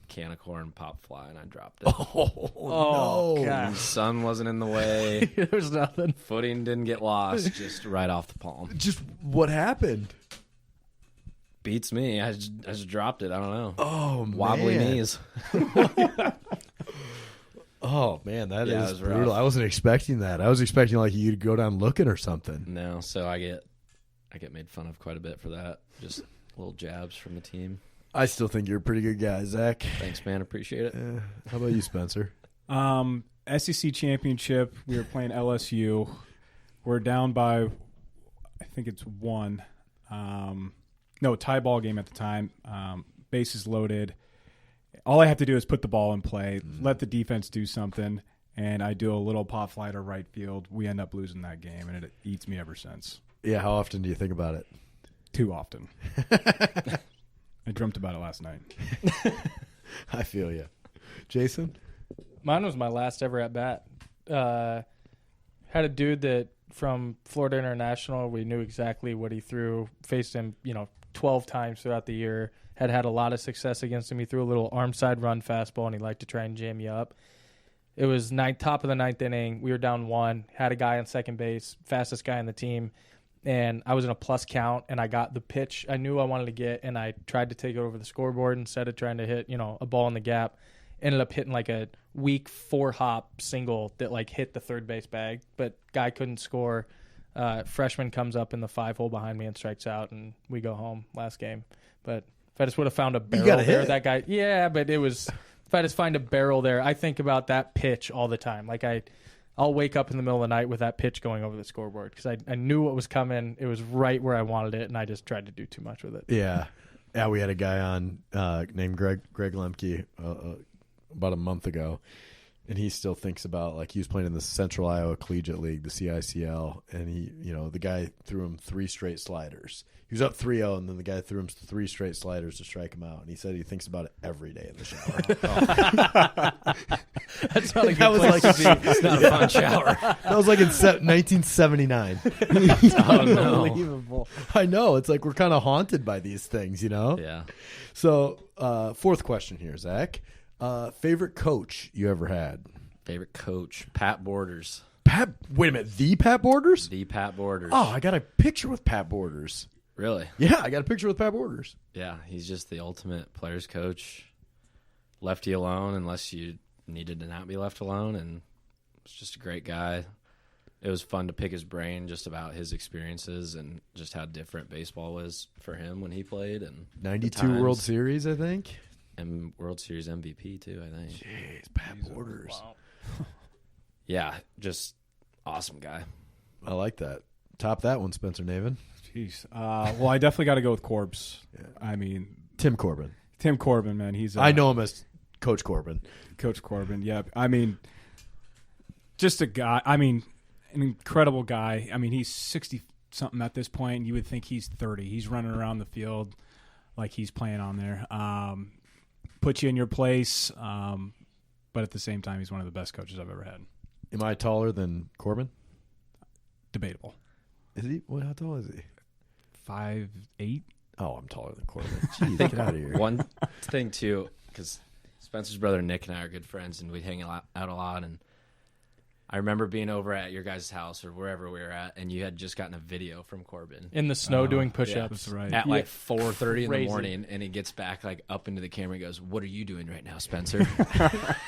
can of corn, pop fly, and I dropped it. Oh, no. God. The sun wasn't in the way. There's nothing. Footing didn't get lost, just right off the palm. Just what happened? Beats me. I just dropped it. I don't know. Oh, man. Wobbly knees. Oh, man, that Yeah, it is was brutal. rough. I wasn't expecting that. I was expecting like you'd go down looking or something. No, so I get made fun of quite a bit for that. Just little jabs from the team. I still think you're a pretty good guy, Zach. Thanks, man. Appreciate it. How about you, Spencer? SEC championship. We were playing LSU. We're down by, I think it's 1. No, tie ball game at the time. Bases loaded. All I have to do is put the ball in play, let the defense do something, and I do a little pop fly to right field. We end up losing that game, and it eats me ever since. Yeah, how often do you think about it? Too often. I dreamt about it last night. I feel you. Jason? Mine was my last ever at bat. Had a dude that from Florida International, we knew exactly what he threw. Faced him, 12 times throughout the year. Had a lot of success against him. He threw a little arm side run fastball, and he liked to try and jam you up. It was top of the 9th inning. We were down 1. Had a guy on second base, fastest guy on the team. And I was in a plus count, and I got the pitch I knew I wanted to get, and I tried to take it over the scoreboard instead of trying to hit, a ball in the gap. Ended up hitting like a weak 4-hop single that like hit the third base bag, but guy couldn't score. Freshman comes up in the 5-hole behind me and strikes out, and we go home last game. But if I just would have found a barrel gotta there, hit. that guy, yeah, but it was, if I just find a barrel there, I think about that pitch all the time. Like I'll wake up in the middle of the night with that pitch going over the scoreboard because I knew what was coming. It was right where I wanted it, and I just tried to do too much with it. Yeah. Yeah, we had a guy on named Greg Lemke about a month ago, and he still thinks about, like, he was playing in the Central Iowa Collegiate League, the CICL, and the guy threw him 3 straight sliders. He was up 3-0, and then the guy threw him 3 straight sliders to strike him out, and he said he thinks about it every day in the shower. That's not a good That was place like- to be. It's not a fun shower. That was like in 1979. Oh, no. Unbelievable. I know. It's like we're kind of haunted by these things, Yeah. So, 4th question here, Zach. Favorite coach you ever had? Favorite coach, Pat Borders. Wait a minute, the Pat Borders? The Pat Borders. Oh, I got a picture with Pat Borders. Really? Yeah, I got a picture with Pat Borders. Yeah, he's just the ultimate player's coach. Left you alone unless you needed to not be left alone, and was just a great guy. It was fun to pick his brain just about his experiences and just how different baseball was for him when he played. And 92 World Series, I think. and World Series MVP too, I think. Jeez, Pat Borders. Wow. Yeah, just awesome guy. I like that. Top that one, Spencer Navin. Jeez. Well, I definitely got to go with Corbs. Yeah. I mean, Tim Corbin. Tim Corbin, man. He's I know him as Coach Corbin. Coach Corbin. Yeah. I mean, just a guy. I mean, an incredible guy. I mean, he's 60-something at this point. You would think he's 30. He's running around the field like he's playing on there. Put you in your place, but at the same time, he's one of the best coaches I've ever had. Am I taller than Corbin? Debatable. Is he? What? How tall is he? 5'8". Oh, I'm taller than Corbin. Jeez, get out of here. One thing too, because Spencer's brother Nick and I are good friends, and we'd hang out a lot. And I remember being over at your guys' house or wherever we were at, and you had just gotten a video from Corbin In the snow doing Yeah, push-ups. that's right. at like 4:30 in the Crazy. morning, and he gets back like up into the camera and goes, "What are you doing right now, Spencer?"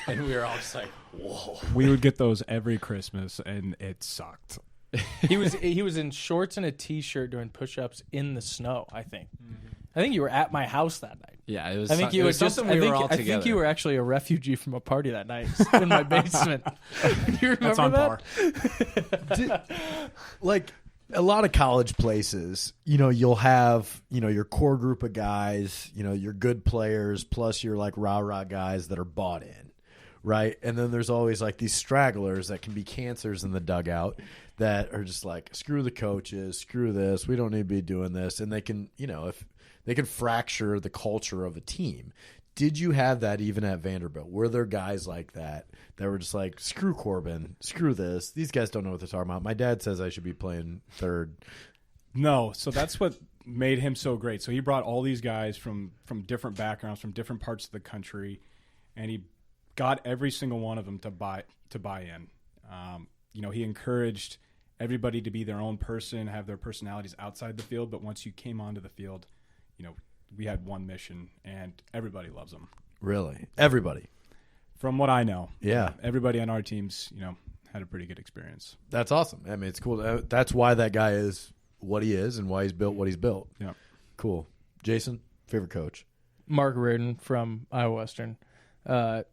And we were all just like, "Whoa!" We would get those every Christmas, and it sucked. He was in shorts and a t-shirt doing push-ups in the snow. I think you were at my house that night. Yeah, it was. I think you it were was just. something I we think, were all I together. think you were actually a refugee from a party that night in my basement. Do you remember That's on that? par. Like a lot of college places, you'll have, your core group of guys, your good players, plus your like rah-rah guys that are bought in, right? And then there's always like these stragglers that can be cancers in the dugout that are just like, screw the coaches, screw this, we don't need to be doing this. And they can, if they can fracture the culture of a team. Did you have that even at Vanderbilt? Were there guys like that were just like, screw Corbin, screw this. These guys don't know what they're talking about. My dad says I should be playing third. No, so that's what made him so great. So he brought all these guys from different backgrounds, from different parts of the country, and he got every single one of them to buy in. He encouraged everybody to be their own person, have their personalities outside the field, but once you came onto the field, we had one mission, and everybody loves them. Really? Everybody? From what I know. Yeah. Everybody on our teams, had a pretty good experience. That's awesome. I mean, it's cool. That's why that guy is what he is and why he's built what he's built. Yeah. Cool. Jason, favorite coach? Mark Reardon from Iowa Western.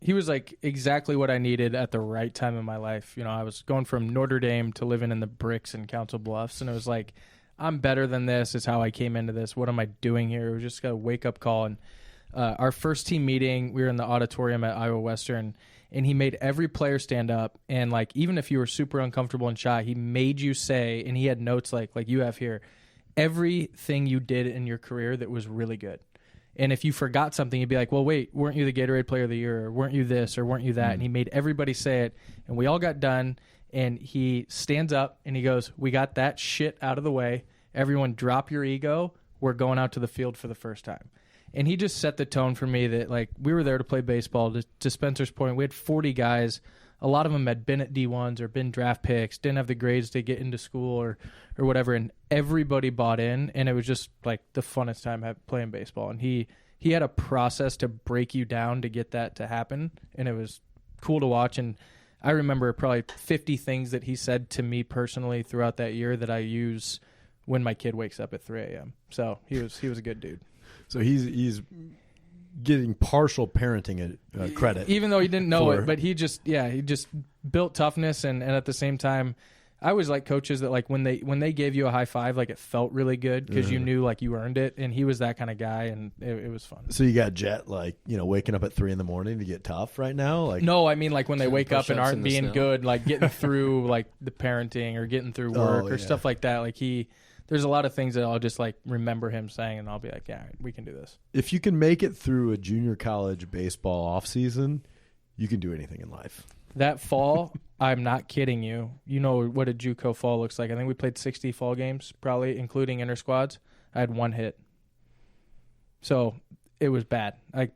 He was like exactly what I needed at the right time in my life. I was going from Notre Dame to living in the bricks in Council Bluffs, and it was like, I'm better than this is how I came into this. What am I doing here? It was just a wake-up call. And our first team meeting, we were in the auditorium at Iowa Western, and he made every player stand up. And, like, even if you were super uncomfortable and shy, he made you say, and he had notes like you have here, everything you did in your career that was really good. And if you forgot something, he'd be like, well, wait, weren't you the Gatorade Player of the Year? Or weren't you this? Or weren't you that? And he made everybody say it. And we all got done. And he stands up and he goes, we got that shit out of the way. Everyone drop your ego. We're going out to the field for the first time. And he just set the tone for me that, like, we were there to play baseball. To Spencer's point, we had 40 guys. A lot of them had been at D1s or been draft picks, didn't have the grades to get into school or whatever. And everybody bought in. And it was just, like, the funnest time playing baseball. And he had a process to break you down to get that to happen. And it was cool to watch. And I remember probably 50 things that he said to me personally throughout that year that I use when my kid wakes up at 3 a.m. So he was a good dude. So he's getting partial parenting credit. Even though he didn't know it, but he just built toughness and at the same time, I always like coaches that, like, when they gave you a high five, like, it felt really good because you knew, like, you earned it, and he was that kind of guy, and it was fun. So you got Jet, like, waking up at 3 a.m. to get tough right now? Like, no, I mean, like, when they wake up and aren't being snow. good, like getting through like the parenting or getting through work or stuff like that. Like there's a lot of things that I'll just, like, remember him saying, and I'll be like, yeah, we can do this. If you can make it through a junior college baseball off season, you can do anything in life. That fall, I'm not kidding you. You know what a JUCO fall looks like. I think we played 60 fall games, probably, including inter-squads. I had one hit. So it was bad. You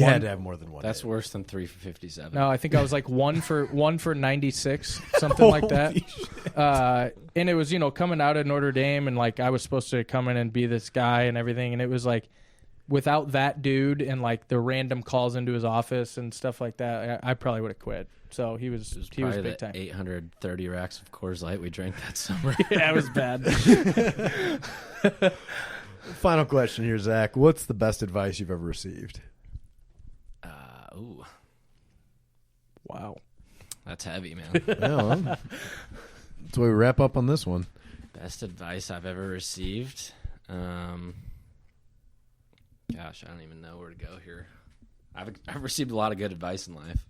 had to have more than one That's hit. worse than 3 for 57. No, I think I was like one for 96, something like that. And it was, coming out of Notre Dame, and, like, I was supposed to come in and be this guy and everything. And it was like, without that dude and, like, the random calls into his office and stuff like that, I probably would have quit. So he was big time. 830 racks of Coors Light we drank that summer. Yeah, it was bad. Final question here, Zach. What's the best advice you've ever received? Wow. That's heavy, man. Well, that's why we wrap up on this one. Best advice I've ever received? Gosh, I don't even know where to go here. I've received a lot of good advice in life.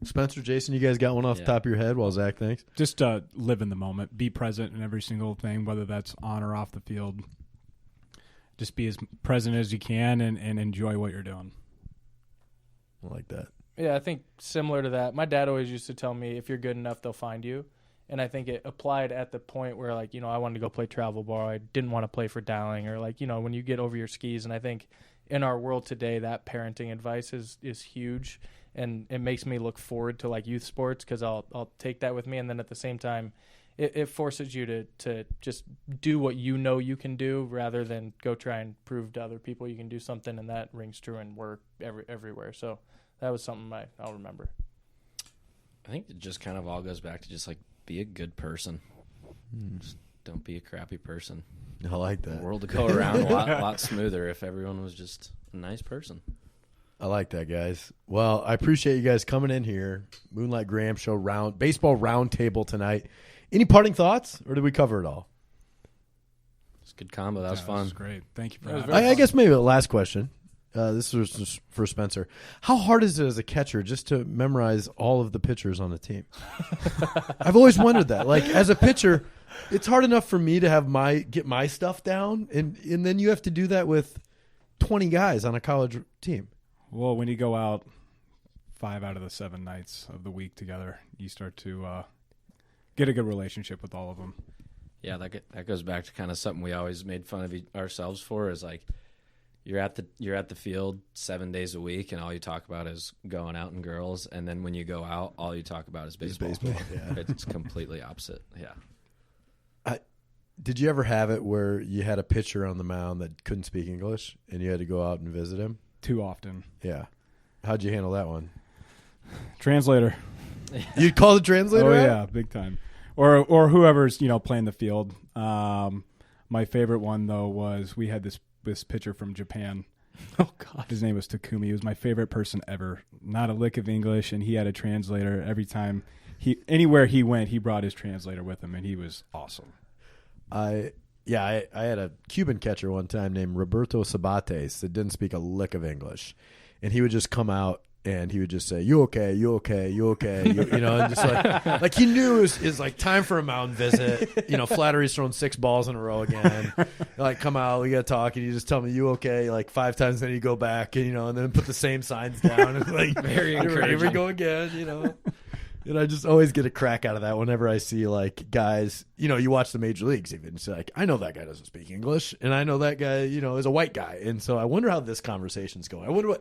Spencer, Jason, you guys got one off the top of your head while Zach thinks? Just live in the moment. Be present in every single thing, whether that's on or off the field. Just be as present as you can and enjoy what you're doing. I like that. Yeah, I think similar to that. My dad always used to tell me, if you're good enough, they'll find you. And I think it applied at the point where, like, I wanted to go play travel ball. I didn't want to play for Dowling, or, like, when you get over your skis. And I think in our world today, that parenting advice is huge. And it makes me look forward to, like, youth sports, because I'll take that with me. And then at the same time, it forces you to just do what you can do, rather than go try and prove to other people you can do something. And that rings true in work everywhere. So that was something I'll remember. I think it just kind of all goes back to just, like, be a good person. Just don't be a crappy person. I like that. The world would go around a lot smoother if everyone was just a nice person. I like that, guys. Well, I appreciate you guys coming in here. Moonlight Graham Show baseball round table tonight. Any parting thoughts, or did we cover it all? It's a good combo. That was fun. That was great. Thank you for having I guess maybe the last question. This was just for Spencer. How hard is it as a catcher just to memorize all of the pitchers on the team? I've always wondered that. Like, as a pitcher, it's hard enough for me to have get my stuff down, and then you have to do that with 20 guys on a college team. Well, when you go out 5 out of the 7 nights of the week together, you start to get a good relationship with all of them. Yeah, that goes back to kind of something we always made fun of ourselves for, is like you're at the field 7 days a week, and all you talk about is going out and girls, and then when you go out, all you talk about is baseball. Yeah. It's completely opposite. Yeah. Did you ever have it where you had a pitcher on the mound that couldn't speak English and you had to go out and visit him? Too often. Yeah. How'd you handle that one? Translator. You'd call the translator? Oh out? yeah, big time. Or whoever's playing the field. My favorite one though was we had this pitcher from Japan. Oh God. His name was Takumi. He was my favorite person ever. Not a lick of English, and he had a translator every time. Anywhere he went, he brought his translator with him, and he was awesome. I had a Cuban catcher one time named Roberto Sabates that didn't speak a lick of English, and he would just come out and he would just say, "You okay? You okay? You okay?" And just like he knew it was like time for a mound visit. Flattery's thrown 6 balls in a row again. Like, come out, we gotta talk, and you just tell me, "You okay?" Like 5 times, then you go back, and then put the same signs down, and like, Very here we encouraging. go again. And I just always get a crack out of that whenever I see like guys, you watch the major leagues even. It's like, I know that guy doesn't speak English, and I know that guy, is a white guy. And so I wonder how this conversation's going. I wonder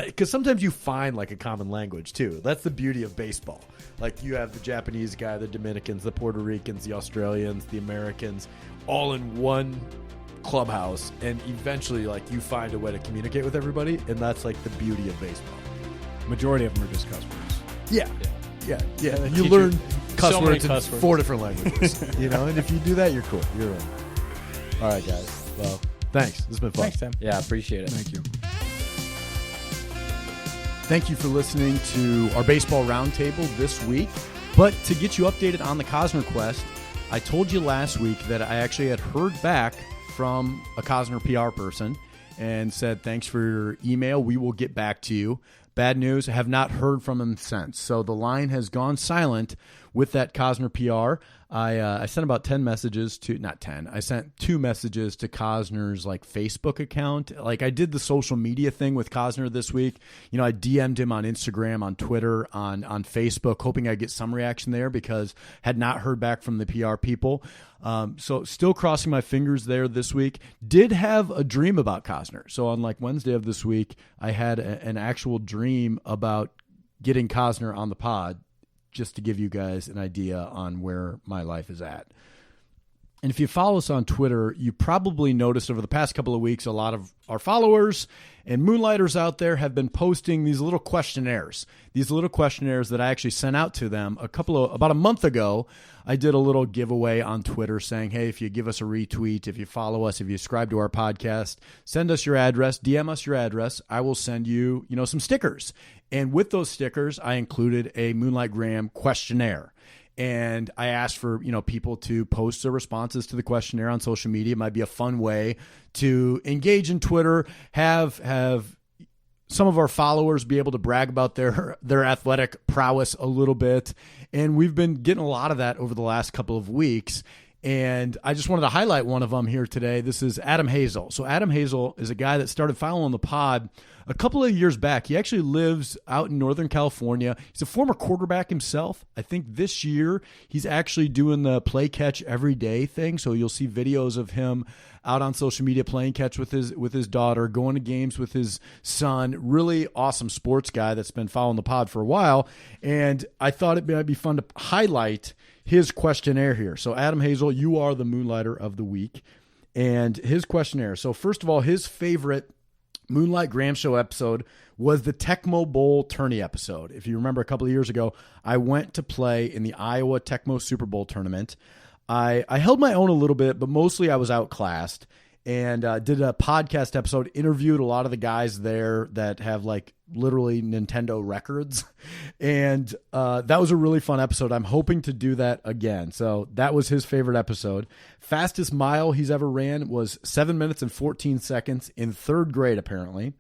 because sometimes you find like a common language too. That's the beauty of baseball. Like you have the Japanese guy, the Dominicans, the Puerto Ricans, the Australians, the Americans, all in one clubhouse. And eventually like you find a way to communicate with everybody. And that's like the beauty of baseball. Majority of them are just cuss words. Yeah. You teach learn you cuss so many words in cuss words. 4 different languages, and if you do that, you're cool. You're in. All right, guys. Well, thanks. This has been fun. Thanks, Tim. Yeah, appreciate it. Thank you. Thank you for listening to our baseball roundtable this week. But to get you updated on the Cosner Quest, I told you last week that I actually had heard back from a Cosner PR person and said, thanks for your email. We will get back to you. Bad news, I have not heard from him since. So the line has gone silent with that Cosner PR. I sent about 10 messages to, not 10, I sent 2 messages to Cosner's like Facebook account. Like I did the social media thing with Cosner this week. I DM'd him on Instagram, on Twitter, on Facebook, hoping I'd get some reaction there because had not heard back from the PR people. So still crossing my fingers there this week. Did have a dream about Cosner. So on like Wednesday of this week, I had an actual dream about getting Cosner on the pod, just to give you guys an idea on where my life is at. And if you follow us on Twitter, you probably noticed over the past couple of weeks, a lot of our followers and Moonlighters out there have been posting these little questionnaires. These little questionnaires that I actually sent out to them about a month ago. I did a little giveaway on Twitter saying, hey, if you give us a retweet, if you follow us, if you subscribe to our podcast, send us your address, DM us your address. I will send you, some stickers. And with those stickers, I included a Moonlight Graham questionnaire. And I asked for, people to post their responses to the questionnaire on social media. It might be a fun way to engage in Twitter, have some of our followers be able to brag about their athletic prowess a little bit. And we've been getting a lot of that over the last couple of weeks. And I just wanted to highlight one of them here today. This is Adam Hazel. So Adam Hazel is a guy that started following the pod a couple of years back. He actually lives out in Northern California. He's a former quarterback himself. I think this year he's actually doing the play catch every day thing. So you'll see videos of him out on social media playing catch with his daughter, going to games with his son. Really awesome sports guy that's been following the pod for a while. And I thought it might be fun to highlight his questionnaire here. So Adam Hazel, you are the Moonlighter of the week. And his questionnaire. So first of all, his favorite Moonlight Graham Show episode was the Tecmo Bowl tourney episode. If you remember a couple of years ago, I went to play in the Iowa Tecmo Super Bowl tournament. I held my own a little bit, but mostly I was outclassed, and did a podcast episode, interviewed a lot of the guys there that have like literally Nintendo records. And that was a really fun episode. I'm hoping to do that again. So that was his favorite episode. Fastest mile he's ever ran was 7 minutes and 14 seconds in 3rd grade, apparently.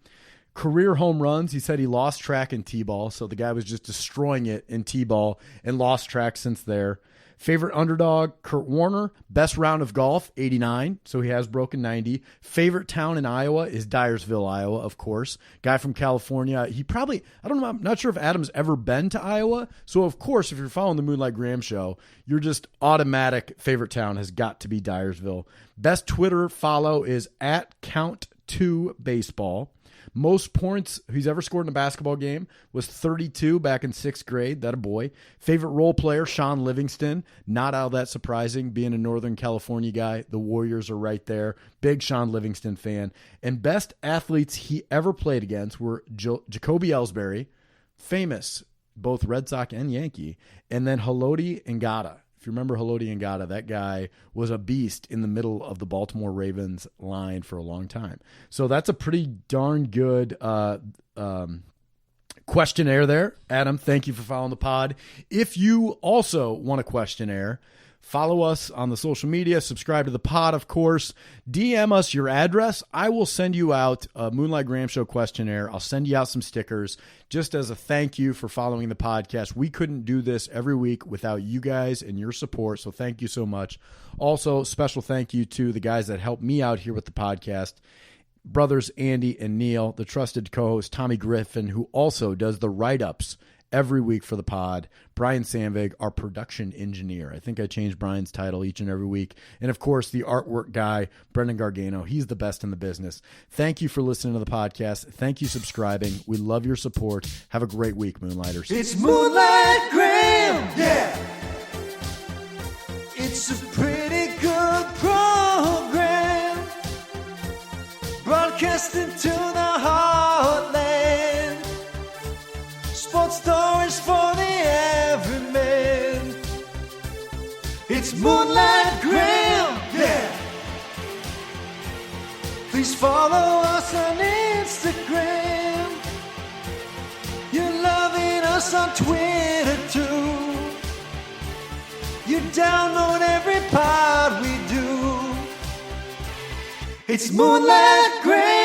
Career home runs, he said he lost track in T-ball. So the guy was just destroying it in T-ball and lost track since there. Favorite underdog, Kurt Warner. Best round of golf, 89, so he has broken 90. Favorite town in Iowa is Dyersville, Iowa, of course. Guy from California. He probably, I don't know, I'm not sure if Adam's ever been to Iowa. So, of course, if you're following the Moonlight Graham Show, your just automatic favorite town has got to be Dyersville. Best Twitter follow is @count2baseball. Most points he's ever scored in a basketball game was 32 back in 6th grade. That a boy. Favorite role player, Sean Livingston. Not all that surprising, being a Northern California guy. The Warriors are right there. Big Sean Livingston fan. And best athletes he ever played against were Jacoby Ellsbury, famous, both Red Sox and Yankee, and then Haloti Ngata. If you remember Haloti Ngata, that guy was a beast in the middle of the Baltimore Ravens line for a long time. So that's a pretty darn good questionnaire there. Adam, thank you for following the pod. If you also want a questionnaire, follow us on the social media, subscribe to the pod, of course. DM us your address. I will send you out a Moonlight Graham Show questionnaire. I'll send you out some stickers just as a thank you for following the podcast. We couldn't do this every week without you guys and your support, so thank you so much. Also, special thank you to the guys that helped me out here with the podcast, brothers Andy and Neil, the trusted co-host Tommy Griffin, who also does the write-ups every week for the pod. Brian Sandvig, our production engineer. I think I changed Brian's title each and every week. And, of course, the artwork guy, Brendan Gargano. He's the best in the business. Thank you for listening to the podcast. Thank you subscribing. We love your support. Have a great week, Moonlighters. It's Moonlight Graham, yeah. It's a pretty good program, broadcasting to the heartland. Sports stories for the everyman. It's Moonlight Graham, yeah. Please follow us on Instagram. You're loving us on Twitter too. You download every pod we do. It's Moonlight Graham.